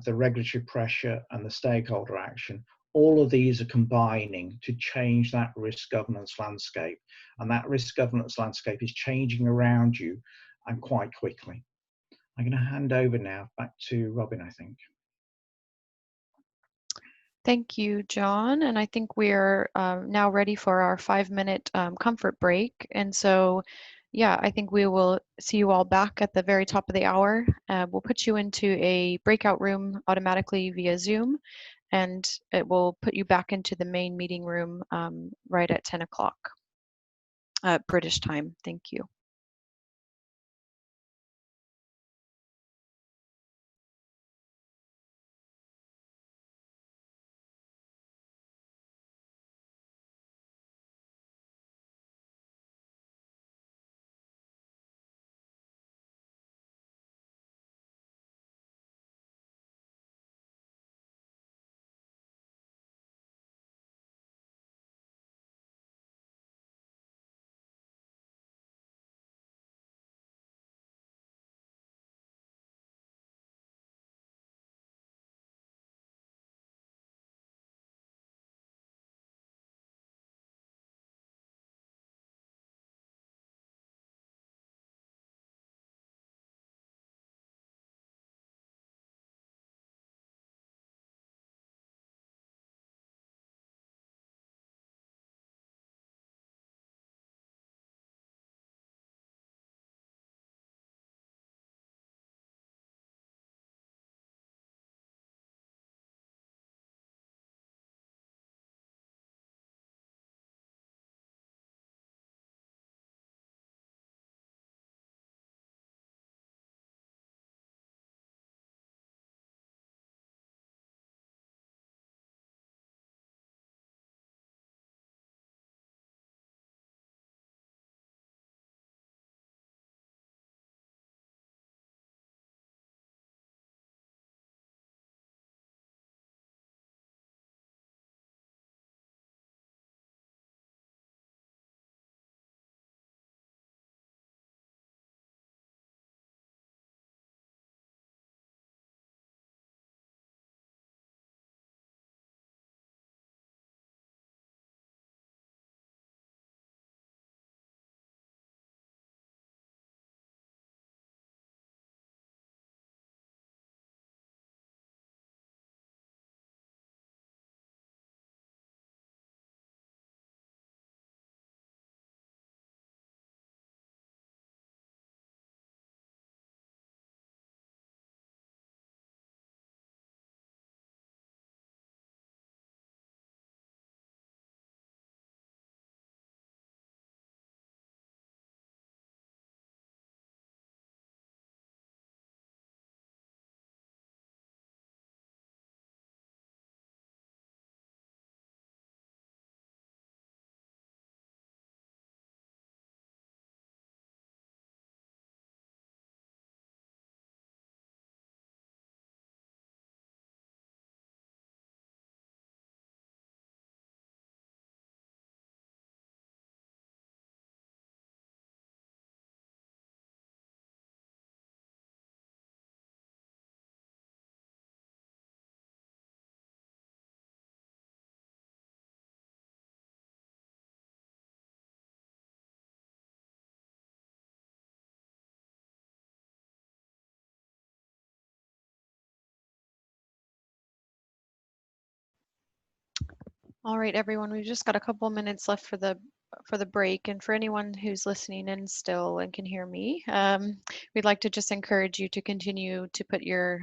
regulatory pressure, and the stakeholder action. All of these are combining to change that risk governance landscape, and that risk governance landscape is changing around you, and quite quickly. I'm going to hand over now back to Robin, I think. Thank you, John. And I think we're now ready for our 5-minute comfort break. And so, yeah, I think we will see you all back at the very top of the hour. We'll put you into a breakout room automatically via Zoom, and it will put you back into the main meeting room right at 10 o'clock British time. Thank you. All right, everyone, we've just got a couple minutes left for the break, and for anyone who's listening in still and can hear me, we'd like to just encourage you to continue to put your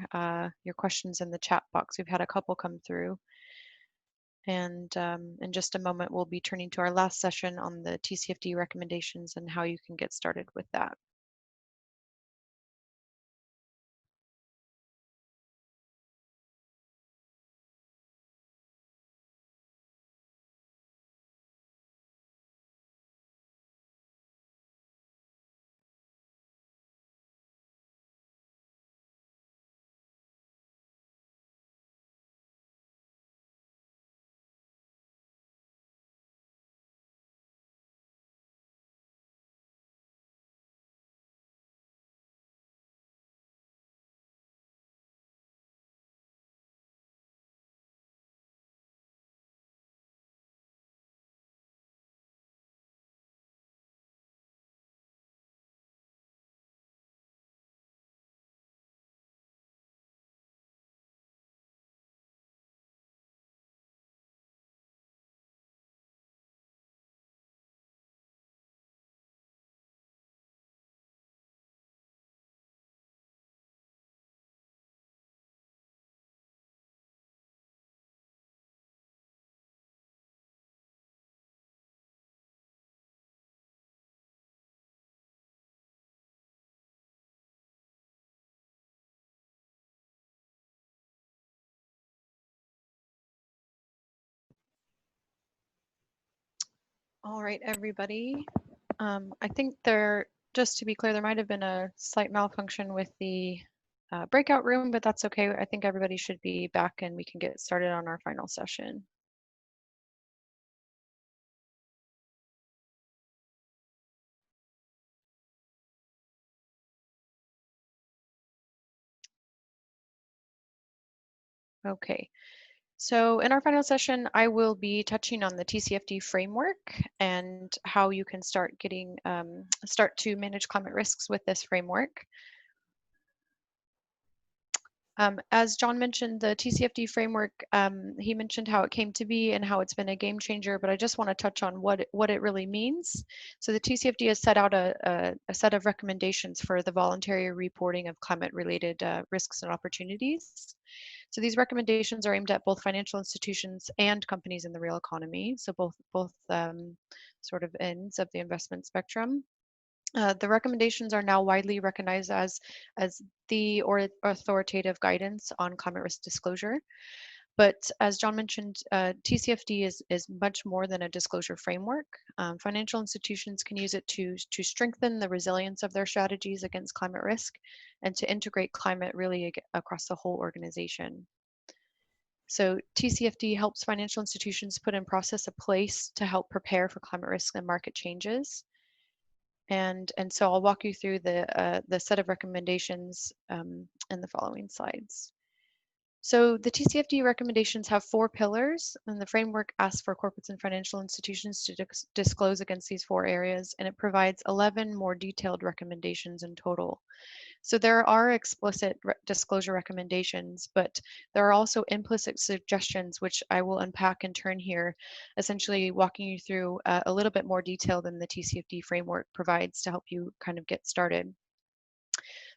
questions in the chat box. We've had a couple come through, and in just a moment we'll be turning to our last session on the TCFD recommendations and how you can get started with that. All right, everybody. I think just to be clear, there might have been a slight malfunction with the breakout room, but that's okay. I think everybody should be back and we can get started on our final session. Okay. So in our final session, I will be touching on the TCFD framework and how you can start to manage climate risks with this framework. As John mentioned, the TCFD framework, he mentioned how it came to be and how it's been a game changer, but I just want to touch on what it really means. So the TCFD has set out a set of recommendations for the voluntary reporting of climate-related risks and opportunities. So these recommendations are aimed at both financial institutions and companies in the real economy, so both sort of ends of the investment spectrum. The recommendations are now widely recognized as the authoritative guidance on climate risk disclosure. But as John mentioned, TCFD is much more than a disclosure framework. Financial institutions can use it to strengthen the resilience of their strategies against climate risk and to integrate climate really across the whole organization. So TCFD helps financial institutions put in process a place to help prepare for climate risk and market changes. And so I'll walk you through the set of recommendations in the following slides. So the TCFD recommendations have 4 pillars, and the framework asks for corporates and financial institutions to disclose against these 4 areas, and it provides 11 more detailed recommendations in total. So there are explicit disclosure recommendations, but there are also implicit suggestions, which I will unpack in turn here, essentially walking you through a little bit more detail than the TCFD framework provides to help you kind of get started.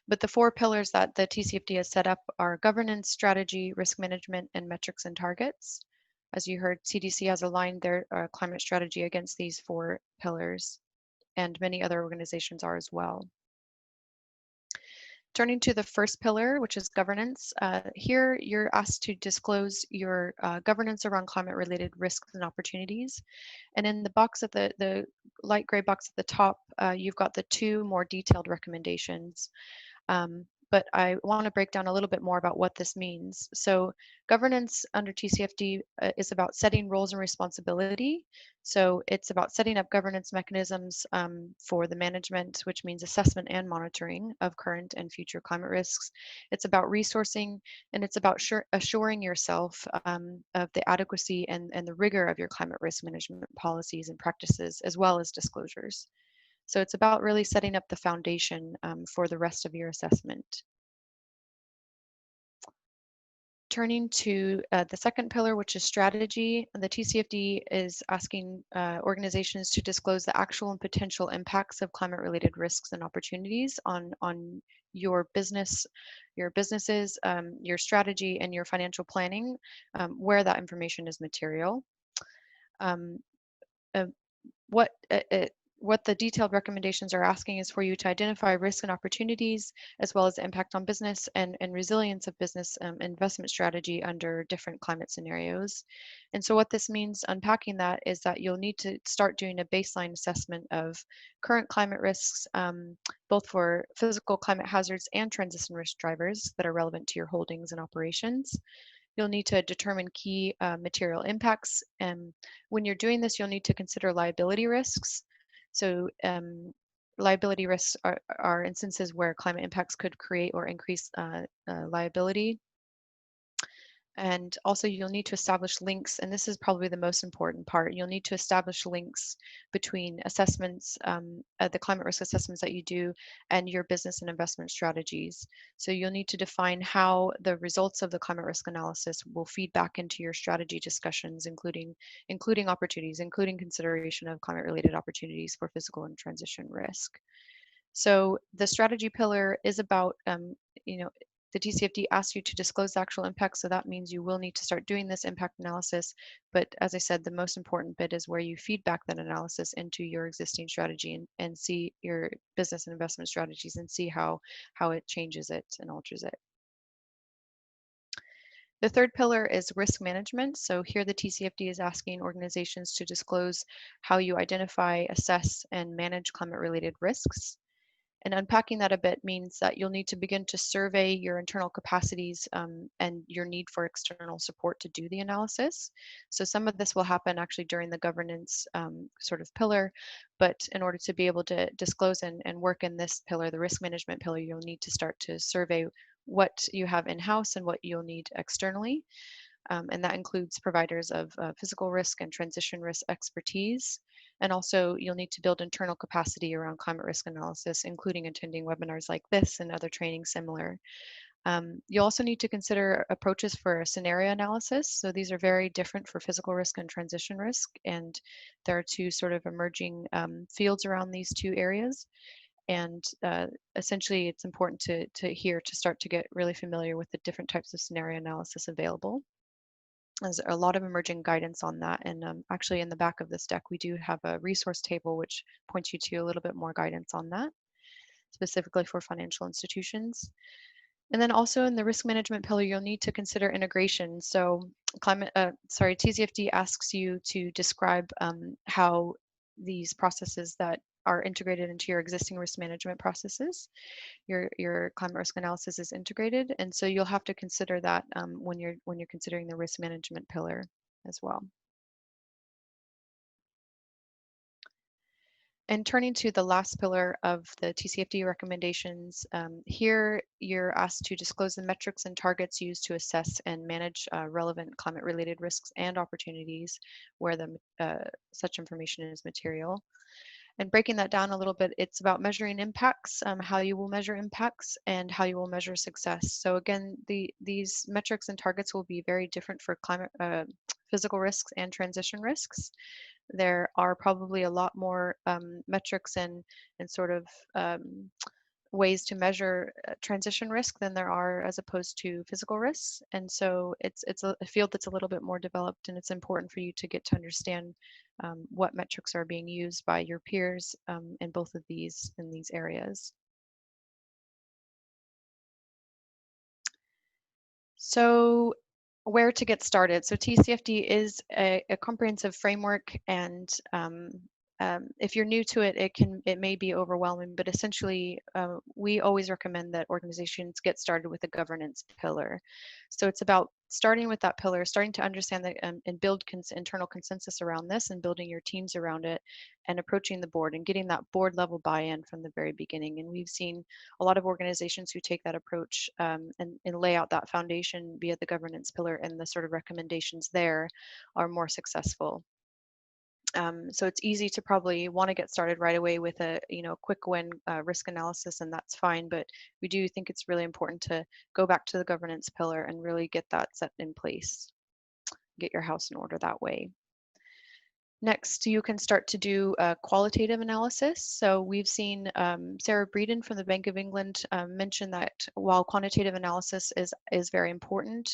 But the 4 pillars that the TCFD has set up are governance, strategy, risk management, and metrics and targets. As you heard, CDC has aligned their climate strategy against these 4 pillars, and many other organizations are as well. Turning to the first pillar, which is governance, here you're asked to disclose your governance around climate-related risks and opportunities. And in the box at the light gray box at the top, you've got the 2 more detailed recommendations. But I want to break down a little bit more about what this means. So governance under TCFD is about setting roles and responsibility. So it's about setting up governance mechanisms for the management, which means assessment and monitoring of current and future climate risks. It's about resourcing, and it's about assuring yourself of the adequacy and the rigor of your climate risk management policies and practices, as well as disclosures. So it's about really setting up the foundation for the rest of your assessment. Turning to the second pillar, which is strategy, the TCFD is asking organizations to disclose the actual and potential impacts of climate-related risks and opportunities on your businesses, your strategy, and your financial planning, where that information is material. What the detailed recommendations are asking is for you to identify risks and opportunities, as well as the impact on business and resilience of business investment strategy under different climate scenarios. And so what this means, unpacking that, is that you'll need to start doing a baseline assessment of current climate risks, both for physical climate hazards and transition risk drivers that are relevant to your holdings and operations. You'll need to determine key material impacts. And when you're doing this, you'll need to consider liability risks. So liability risks are instances where climate impacts could create or increase liability. And also you'll need to establish links, and this is probably the most important part. You'll need to establish links between assessments, the climate risk assessments that you do, and your business and investment strategies. So you'll need to define how the results of the climate risk analysis will feed back into your strategy discussions, including opportunities, including consideration of climate-related opportunities for physical and transition risk. So the strategy pillar is about, the TCFD asks you to disclose the actual impact, so that means you will need to start doing this impact analysis. But as I said, the most important bit is where you feed back that analysis into your existing strategy and see your business and investment strategies and see how it changes it and alters it. The third pillar is risk management. So here the TCFD is asking organizations to disclose how you identify, assess, and manage climate-related risks. And unpacking that a bit means that you'll need to begin to survey your internal capacities and your need for external support to do the analysis. So some of this will happen actually during the governance sort of pillar, but in order to be able to disclose and work in this pillar, the risk management pillar, you'll need to start to survey what you have in-house and what you'll need externally. And that includes providers of physical risk and transition risk expertise. And also you'll need to build internal capacity around climate risk analysis, including attending webinars like this and other training similar. You'll also need to consider approaches for scenario analysis. So these are very different for physical risk and transition risk. And there are two sort of emerging fields around these two areas. And essentially it's important to start to get really familiar with the different types of scenario analysis available. There's a lot of emerging guidance on that. And actually in the back of this deck, we do have a resource table which points you to a little bit more guidance on that, specifically for financial institutions. And then also in the risk management pillar, you'll need to consider integration. So TCFD asks you to describe how these processes that are integrated into your existing risk management processes, your climate risk analysis is integrated, and so you'll have to consider that when you're considering the risk management pillar as well. And turning to the last pillar of the TCFD recommendations, here you're asked to disclose the metrics and targets used to assess and manage relevant climate-related risks and opportunities where such information is material. And breaking that down a little bit, it's about measuring impacts, how you will measure impacts, and how you will measure success. So again, these metrics and targets will be very different for climate, physical risks and transition risks. There are probably a lot more metrics and sort of ways to measure transition risk than there are as opposed to physical risks. And so it's a field that's a little bit more developed, and it's important for you to get to understand what metrics are being used by your peers in both of these areas. So where to get started? So TCFD is a comprehensive framework, and if you're new to it, it may be overwhelming, but essentially we always recommend that organizations get started with a governance pillar. So it's about starting with that pillar, starting to understand that and build internal consensus around this, and building your teams around it, and approaching the board and getting that board level buy-in from the very beginning. And we've seen a lot of organizations who take that approach and lay out that foundation via the governance pillar, and the sort of recommendations there are more successful. So it's easy to probably want to get started right away with a quick win risk analysis, and that's fine. But we do think it's really important to go back to the governance pillar and really get that set in place, get your house in order that way. Next, you can start to do a qualitative analysis. So we've seen Sarah Breeden from the Bank of England mention that while quantitative analysis is very important,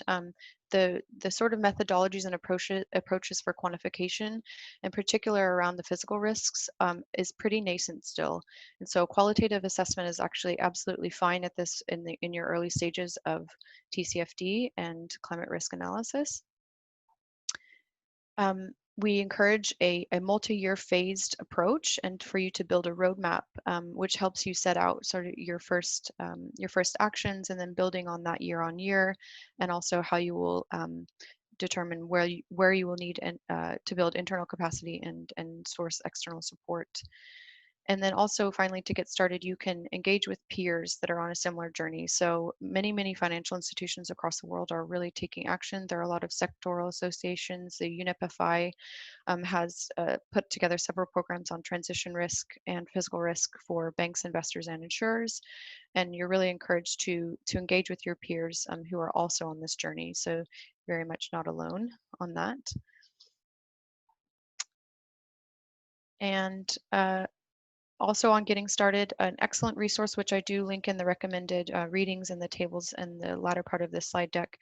the sort of methodologies and approaches for quantification, in particular around the physical risks, is pretty nascent still. And so qualitative assessment is actually absolutely fine at this in your early stages of TCFD and climate risk analysis. We encourage a multi-year phased approach, and for you to build a roadmap, which helps you set out sort of your first actions, and then building on that year on year, and also how you will determine where you will need to build internal capacity and source external support. And then also finally, to get started, you can engage with peers that are on a similar journey. So many financial institutions across the world are really taking action. There are a lot of sectoral associations. The UNFI has put together several programs on transition risk and physical risk for banks, investors, and insurers. And you're really encouraged to engage with your peers who are also on this journey. So very much not alone on that. And Also on getting started, an excellent resource, which I do link in the recommended readings and the tables in the latter part of this slide deck,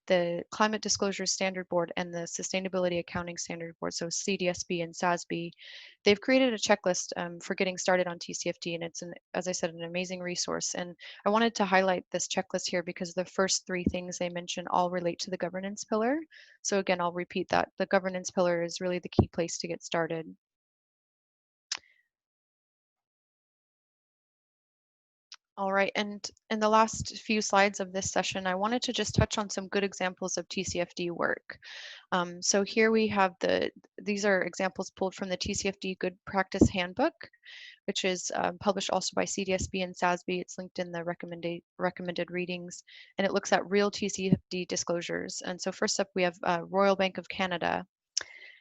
the Climate Disclosure Standard Board and the Sustainability Accounting Standard Board, so CDSB and SASB, they've created a checklist for getting started on TCFD, and it's, as I said, an amazing resource. And I wanted to highlight this checklist here because the first three things they mention all relate to the governance pillar. So again, I'll repeat that. The governance pillar is really the key place to get started. All right, and in the last few slides of this session, I wanted to just touch on some good examples of TCFD work. So here we have these are examples pulled from the TCFD Good Practice Handbook, which is published also by CDSB and SASB. It's linked in the recommended readings, and it looks at real TCFD disclosures. And so first up, we have Royal Bank of Canada.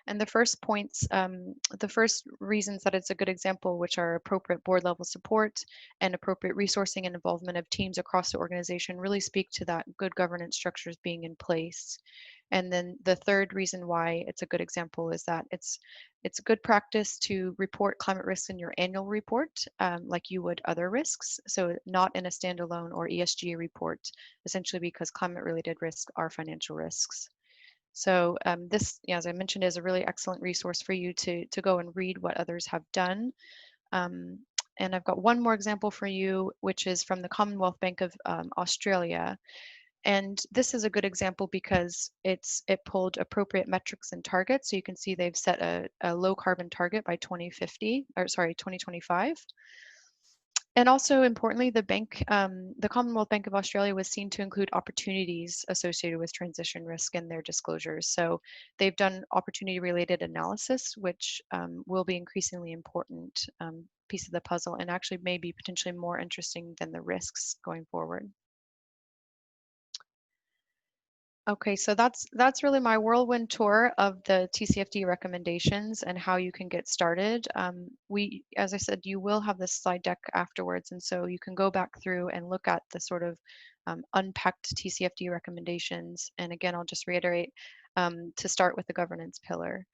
And the first points, the first reasons that it's a good example, which are appropriate board level support and appropriate resourcing and involvement of teams across the organization, really speak to that good governance structures being in place. And then the third reason why it's a good example is that it's good practice to report climate risks in your annual report, like you would other risks. So not in a standalone or ESG report, essentially because climate related risks are financial risks. So this, as I mentioned, is a really excellent resource for you to go and read what others have done. And I've got one more example for you, which is from the Commonwealth Bank of Australia. And this is a good example because it pulled appropriate metrics and targets. So you can see they've set a low carbon target by 2050, or sorry, 2025. And also importantly, the Commonwealth Bank of Australia was seen to include opportunities associated with transition risk in their disclosures. So they've done opportunity-related analysis, which will be increasingly important piece of the puzzle and actually may be potentially more interesting than the risks going forward. Okay, so that's really my whirlwind tour of the TCFD recommendations and how you can get started. As I said, you will have this slide deck afterwards, and so you can go back through and look at the sort of unpacked TCFD recommendations. And again, I'll just reiterate to start with the governance pillar.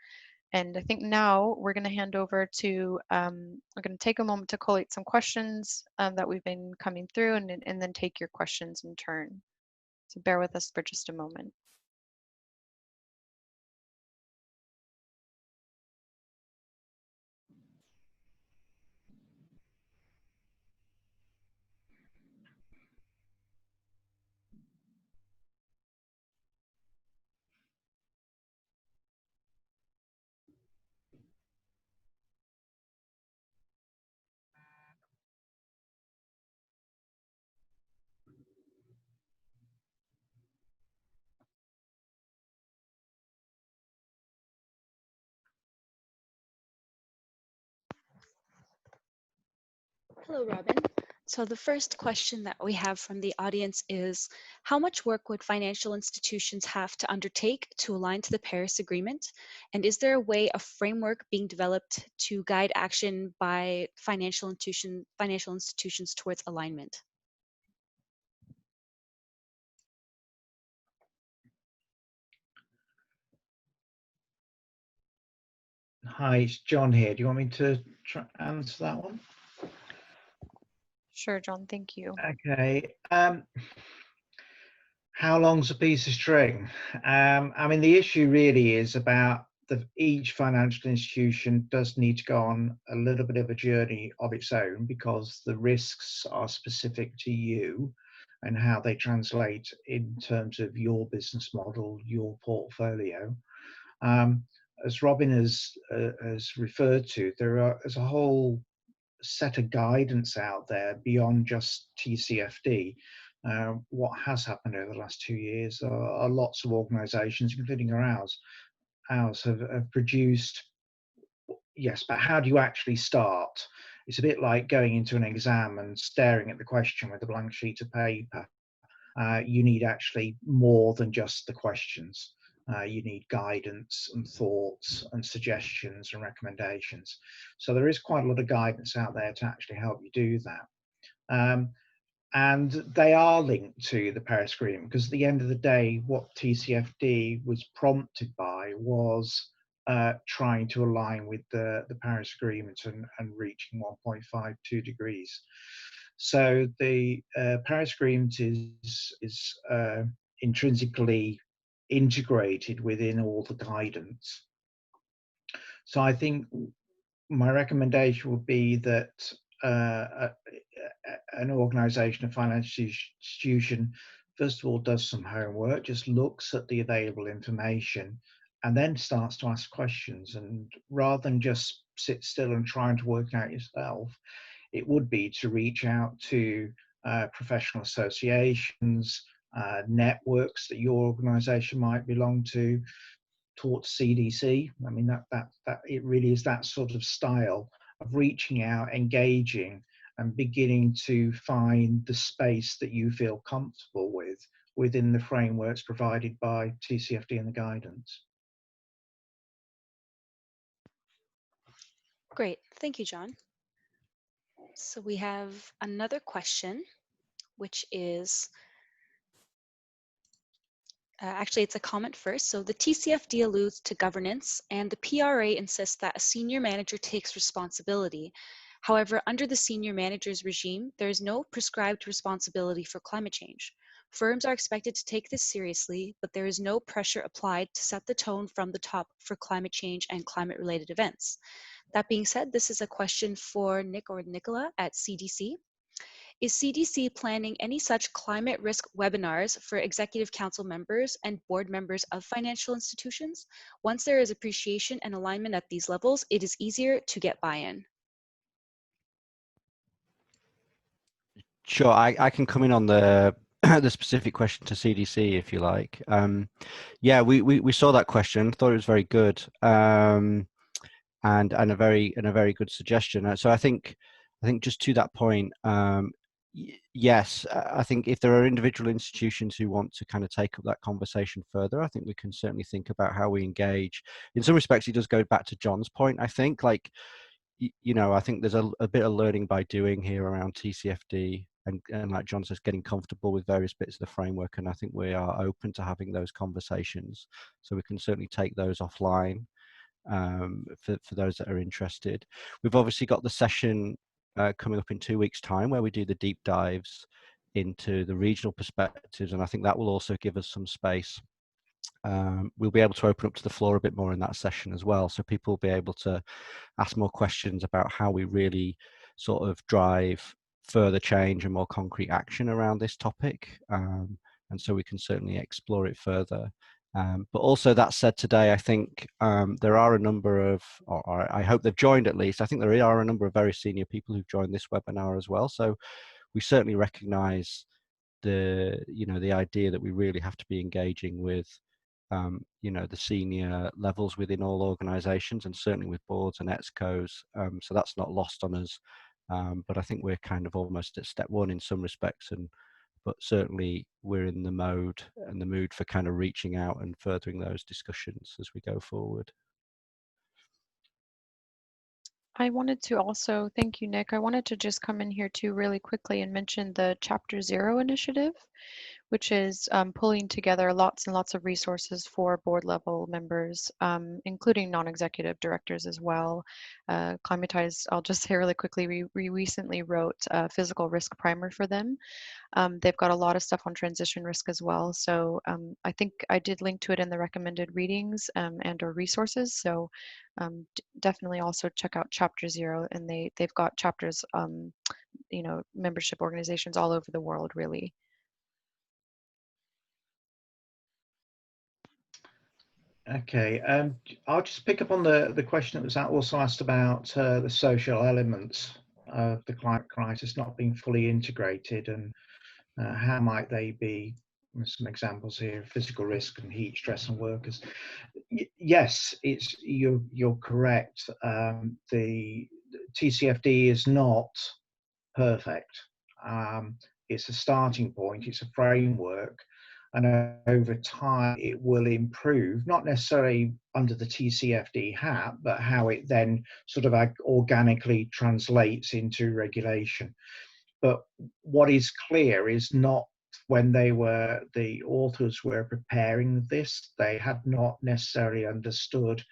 And I think now we're going to hand over to, we're going to take a moment to collate some questions that we've been coming through and then take your questions in turn. So bear with us for just a moment. Hello, Robin. So the first question that we have from the audience is, how much work would financial institutions have to undertake to align to the Paris Agreement? And is there a way, a framework being developed to guide action by financial institutions towards alignment? Hi, it's John here. Do you want me to try answer that one? Sure, John, thank you. Okay. How long's a piece of string? I mean, the issue really is about each financial institution does need to go on a little bit of a journey of its own because the risks are specific to you and how they translate in terms of your business model, your portfolio. As Robin has referred to, there's a whole set of guidance out there beyond just TCFD. What has happened over the last 2 years are lots of organisations, including ours, have produced. Yes, but how do you actually start? It's a bit like going into an exam and staring at the question with a blank sheet of paper. You need actually more than just the questions. You need guidance and thoughts and suggestions and recommendations. So there is quite a lot of guidance out there to actually help you do that. And they are linked to the Paris Agreement because at the end of the day, what TCFD was prompted by was trying to align with the Paris Agreement and reaching 1.52 degrees. So the Paris Agreement is intrinsically integrated within all the guidance. So I think my recommendation would be that an organisation, a financial institution, first of all, does some homework, just looks at the available information, and then starts to ask questions. And rather than just sit still and trying to work out yourself, it would be to reach out to professional associations, networks that your organisation might belong to, talk to CDC. I mean, that it really is that sort of style of reaching out, engaging, and beginning to find the space that you feel comfortable with within the frameworks provided by TCFD and the guidance. Great, thank you, John. So we have another question, which is, actually, it's a comment first. So the TCFD alludes to governance, and the PRA insists that a senior manager takes responsibility. However, under the senior manager's regime, there is no prescribed responsibility for climate change. Firms are expected to take this seriously, but there is no pressure applied to set the tone from the top for climate change and climate-related events. That being said, this is a question for Nick or Nicola at CDC. Is CDC planning any such climate risk webinars for executive council members and board members of financial institutions? Once there is appreciation and alignment at these levels, it is easier to get buy-in. Sure, I can come in on the the specific question to CDC if you like. Yeah, we saw that question, thought it was very good, and a very good suggestion. So I think just to that point, yes, I think if there are individual institutions who want to kind of take up that conversation further, I think we can certainly think about how we engage. In some respects, it does go back to John's point. I think, like, you know, I think there's a bit of learning by doing here around TCFD, and like John says, getting comfortable with various bits of the framework. And I think we are open to having those conversations, so we can certainly take those offline for those that are interested. We've obviously got the session coming up in 2 weeks' time where we do the deep dives into the regional perspectives, and I think that will also give us some space. We'll be able to open up to the floor a bit more in that session as well, so people will be able to ask more questions about how we really sort of drive further change and more concrete action around this topic, and so we can certainly explore it further. But also, that said, today I think there are a number of, or I hope they've joined at least, I think there are a number of very senior people who've joined this webinar as well, so we certainly recognise the idea that we really have to be engaging with the senior levels within all organisations, and certainly with boards and ExCos. So that's not lost on us. But I think we're kind of almost at step one in some respects, but certainly we're in the mood for kind of reaching out and furthering those discussions as we go forward. I wanted to also, thank you, Nick. I wanted to just come in here too really quickly and mention the Chapter 0 initiative, which is pulling together lots and lots of resources for board level members, including non-executive directors as well. Acclimatise, I'll just say really quickly, we recently wrote a physical risk primer for them. They've got a lot of stuff on transition risk as well. So I think I did link to it in the recommended readings and or resources. So definitely also check out Chapter 0, and they've got chapters, membership organizations all over the world, really. Okay, I'll just pick up on the question that was also asked about the social elements of the climate crisis not being fully integrated, and how might they be. Some examples here: physical risk and heat stress on workers. Yes, you're correct. The TCFD is not perfect. It's a starting point. It's a framework. And over time, it will improve, not necessarily under the TCFD hat, but how it then sort of organically translates into regulation. But what is clear is not when the authors were preparing this, they had not necessarily understood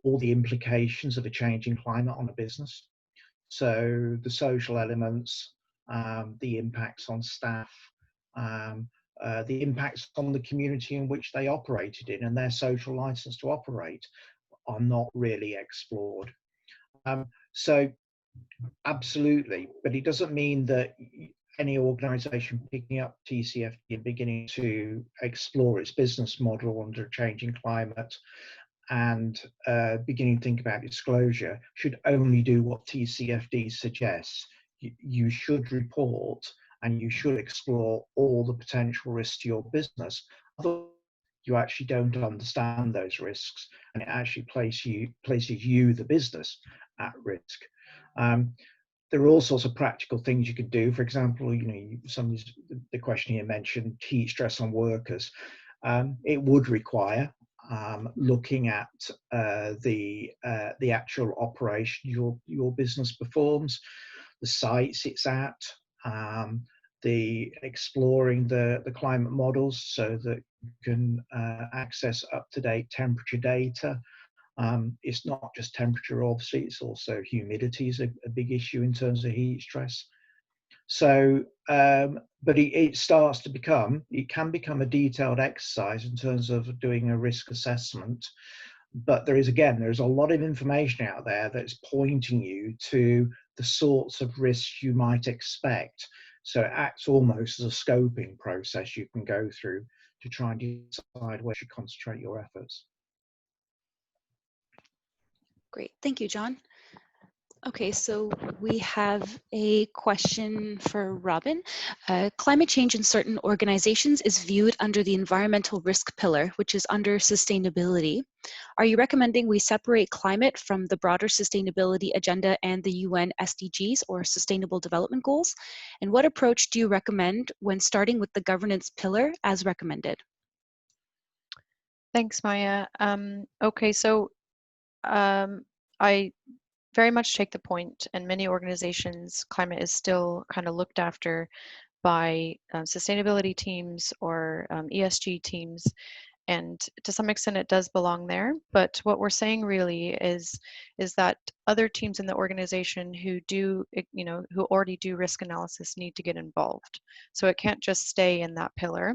all the implications of a changing climate on a business. So the social elements, the impacts on staff, the impacts on the community in which they operated in and their social license to operate are not really explored. So absolutely, but it doesn't mean that any organisation picking up TCFD and beginning to explore its business model under a changing climate and beginning to think about disclosure should only do what TCFD suggests. You should report and you should explore all the potential risks to your business. Otherwise, you actually don't understand those risks, and it actually places you, the business, at risk. There are all sorts of practical things you could do. For example, the question here mentioned heat stress on workers. It would require looking at the actual operation your business performs, the sites it's at, the exploring the climate models so that you can access up-to-date temperature data. It's not just temperature, obviously, it's also humidity is a big issue in terms of heat stress. So, but it starts to become, it can become a detailed exercise in terms of doing a risk assessment. But there's a lot of information out there that's pointing you to the sorts of risks you might expect. So it acts almost as a scoping process you can go through to try and decide where you should concentrate your efforts. Great, thank you, John. Okay, so we have a question for Robin. Climate change in certain organizations is viewed under the environmental risk pillar, which is under sustainability. Are you recommending we separate climate from the broader sustainability agenda and the UN SDGs or Sustainable Development Goals? And what approach do you recommend when starting with the governance pillar as recommended? Thanks, Maya. Okay, so I very much take the point, and many organizations, climate is still kind of looked after by sustainability teams or ESG teams, and to some extent it does belong there. But what we're saying really is that other teams in the organization who do, who already do risk analysis need to get involved. So it can't just stay in that pillar.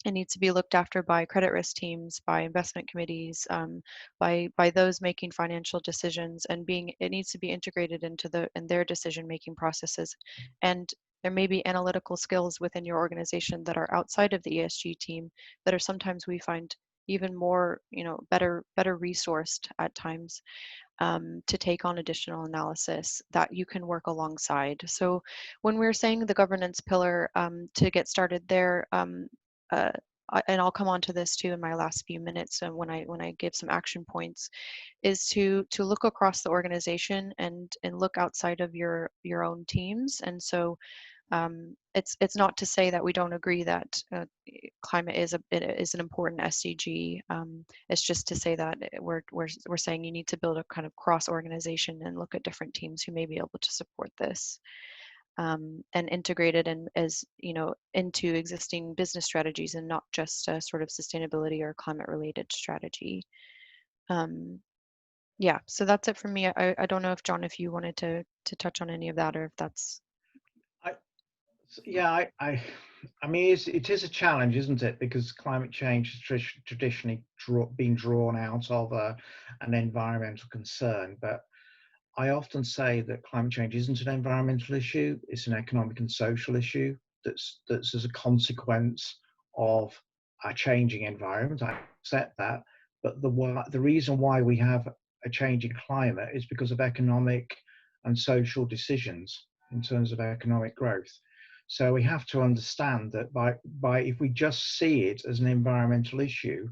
It needs to be looked after by credit risk teams, by investment committees, by those making financial decisions, and it needs to be integrated into their decision-making processes. And there may be analytical skills within your organization that are outside of the ESG team that are sometimes we find even more, better resourced at times to take on additional analysis that you can work alongside. So when we're saying the governance pillar, to get started there, and I'll come on to this too in my last few minutes when I give some action points, is to look across the organization and look outside of your own teams. And so it's not to say that we don't agree that climate is an important SDG. It's just to say that we're saying you need to build a kind of cross organization and look at different teams who may be able to support this. And integrated into existing business strategies and not just a sort of sustainability or climate related strategy. Yeah, so that's it for me. I don't know if John, if you wanted to touch on any of that, or if that's. I mean, it is a challenge, isn't it? Because climate change has traditionally been drawn out of an environmental concern, but I often say that climate change isn't an environmental issue, it's an economic and social issue that's as a consequence of a changing environment. I accept that, but the reason why we have a changing climate is because of economic and social decisions in terms of economic growth. So we have to understand that by if we just see it as an environmental issue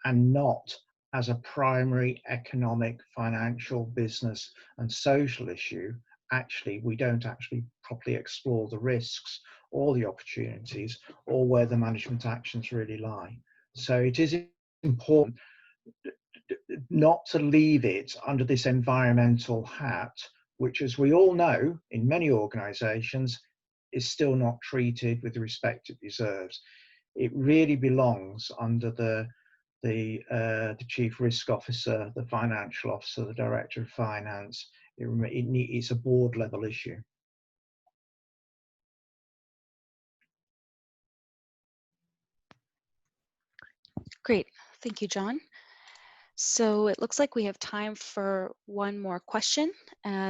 and not as a primary economic, financial, business and social issue, actually we don't actually properly explore the risks or the opportunities or where the management actions really lie. So it is important not to leave it under this environmental hat, which, as we all know, in many organizations is still not treated with the respect it deserves. It really belongs under the the chief risk officer, the financial officer, the director of finance. It's a board level issue. Great, thank you, John. So it looks like we have time for one more question.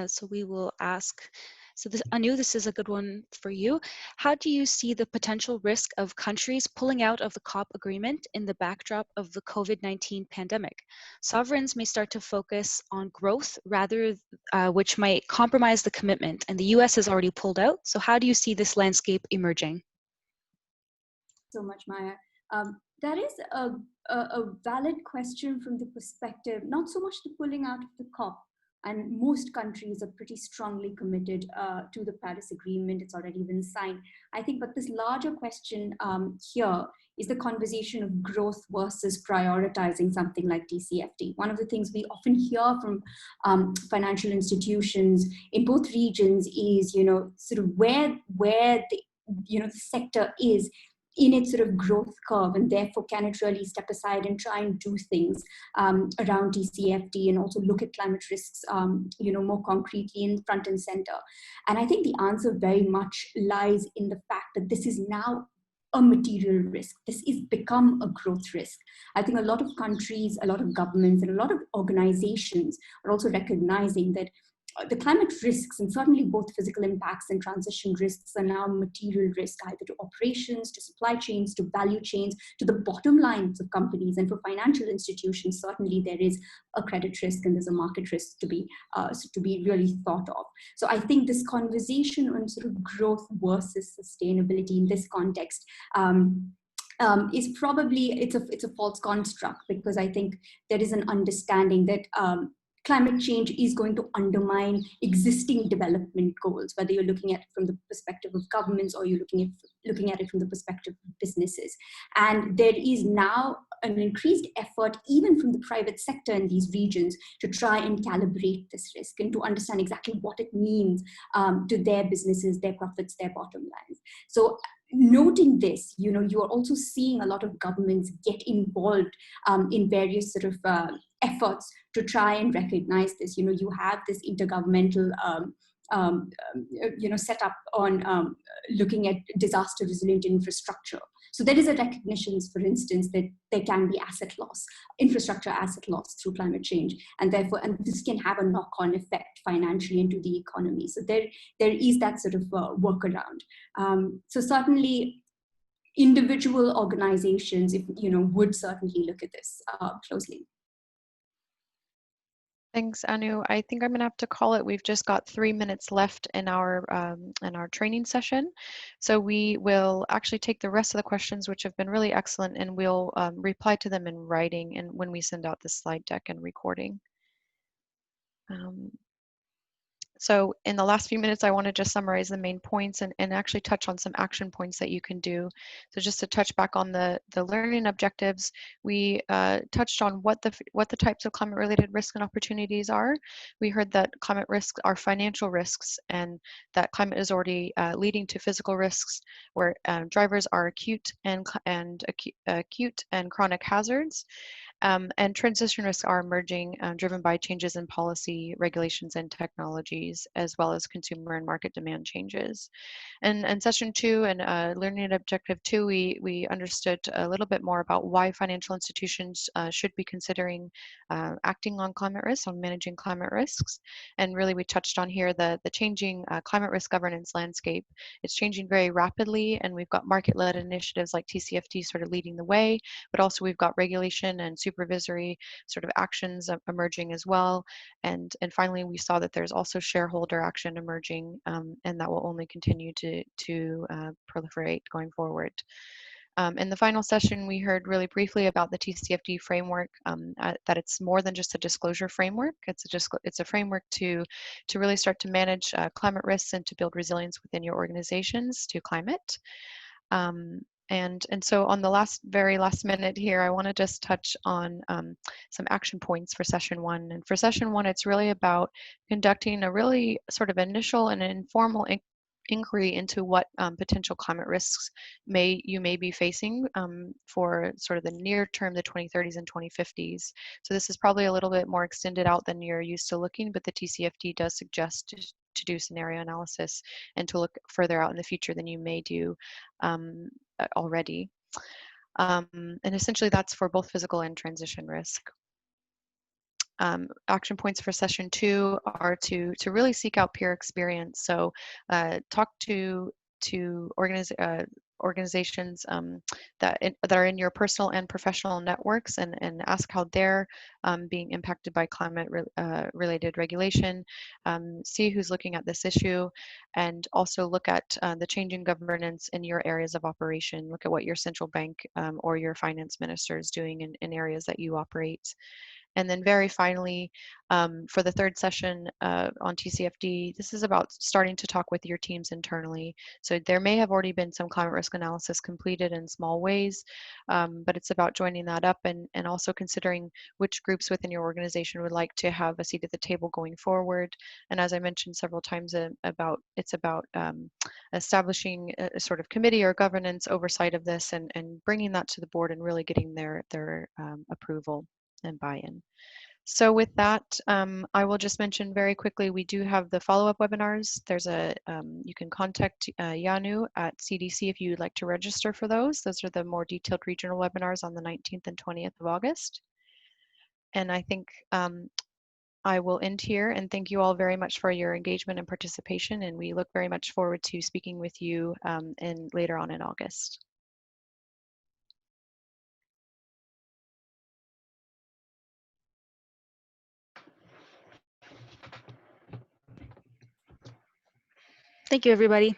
So we will ask, so Anu, this is a good one for you. How do you see the potential risk of countries pulling out of the COP agreement in the backdrop of the COVID-19 pandemic? Sovereigns may start to focus on growth rather, which might compromise the commitment, and the US has already pulled out. So how do you see this landscape emerging? So much, Maya. That is a valid question from the perspective, not so much the pulling out of the COP, and most countries are pretty strongly committed to the Paris Agreement. It's already been signed, I think, but this larger question here is the conversation of growth versus prioritizing something like TCFD. One of the things we often hear from financial institutions in both regions is, sort of where the, the sector is in its sort of growth curve, and therefore can it really step aside and try and do things around TCFD and also look at climate risks, more concretely in front and center. And I think the answer very much lies in the fact that this is now a material risk. This is become a growth risk. I think a lot of countries, a lot of governments, and a lot of organizations are also recognizing that the climate risks, and certainly both physical impacts and transition risks, are now material risk, either to operations, to supply chains, to value chains, to the bottom lines of companies. And for financial institutions, certainly there is a credit risk and there's a market risk to be really thought of. So I think this conversation on sort of growth versus sustainability in this context is probably, it's a false construct, because I think there is an understanding that climate change is going to undermine existing development goals, whether you're looking at it from the perspective of governments or you're looking at it from the perspective of businesses. And there is now an increased effort, even from the private sector in these regions, to try and calibrate this risk and to understand exactly what it means to their businesses, their profits, their bottom lines. So noting this, you are also seeing a lot of governments get involved in various sort of efforts to try and recognize this. You have this intergovernmental set up on looking at disaster resilient infrastructure. So there is a recognition, for instance, that there can be asset loss, infrastructure asset loss through climate change, and therefore, and this can have a knock-on effect financially into the economy. So there is that sort of workaround. So certainly, individual organizations, would certainly look at this closely. Thanks, Anu. I think I'm going to have to call it. We've just got 3 minutes left in our training session. So we will actually take the rest of the questions, which have been really excellent, and we'll reply to them in writing and when we send out the slide deck and recording. So in the last few minutes, I want to just summarize the main points and actually touch on some action points that you can do. So just to touch back on the learning objectives, we touched on what the types of climate-related risks and opportunities are. We heard that climate risks are financial risks, and that climate is already leading to physical risks, where drivers are acute and chronic hazards. And transition risks are emerging, driven by changes in policy, regulations, and technologies, as well as consumer and market demand changes. And session 2 and learning objective 2, we understood a little bit more about why financial institutions should be considering acting on climate risks, on managing climate risks. And really, we touched on here the changing climate risk governance landscape. It's changing very rapidly, and we've got market-led initiatives like TCFD sort of leading the way, but also we've got regulation and supervisory sort of actions emerging as well. And finally, we saw that there's also shareholder action emerging, and that will only continue to proliferate going forward. In the final session, we heard really briefly about the TCFD framework, that it's more than just a disclosure framework. It's a framework to really start to manage climate risks and to build resilience within your organizations to climate. And so on the very last minute here, I want to just touch on some action points for session 1. And for session 1, it's really about conducting a really sort of initial and informal inquiry into what potential climate risks you may be facing for sort of the near term, the 2030s and 2050s. So this is probably a little bit more extended out than you're used to looking, but the TCFD does suggest to do scenario analysis and to look further out in the future than you may do already. And essentially that's for both physical and transition risk. Action points for session 2 are to really seek out peer experience. So talk to organizations that are in your personal and professional networks and ask how they're being impacted by climate related regulation. See who's looking at this issue, and also look at the changing governance in your areas of operation. Look at what your central bank or your finance minister is doing in areas that you operate. And then very finally, for the third session on TCFD, this is about starting to talk with your teams internally. So there may have already been some climate risk analysis completed in small ways, but it's about joining that up and also considering which groups within your organization would like to have a seat at the table going forward. And as I mentioned several times, it's about establishing a sort of committee or governance oversight of this and bringing that to the board and really getting their approval and buy-in. So with that, I will just mention very quickly, we do have the follow-up webinars. There's you can contact Yanu at CDC if you'd like to register for those. Those are the more detailed regional webinars on the 19th and 20th of August. And I think I will end here and thank you all very much for your engagement and participation. And we look very much forward to speaking with you later on in August. Thank you, everybody.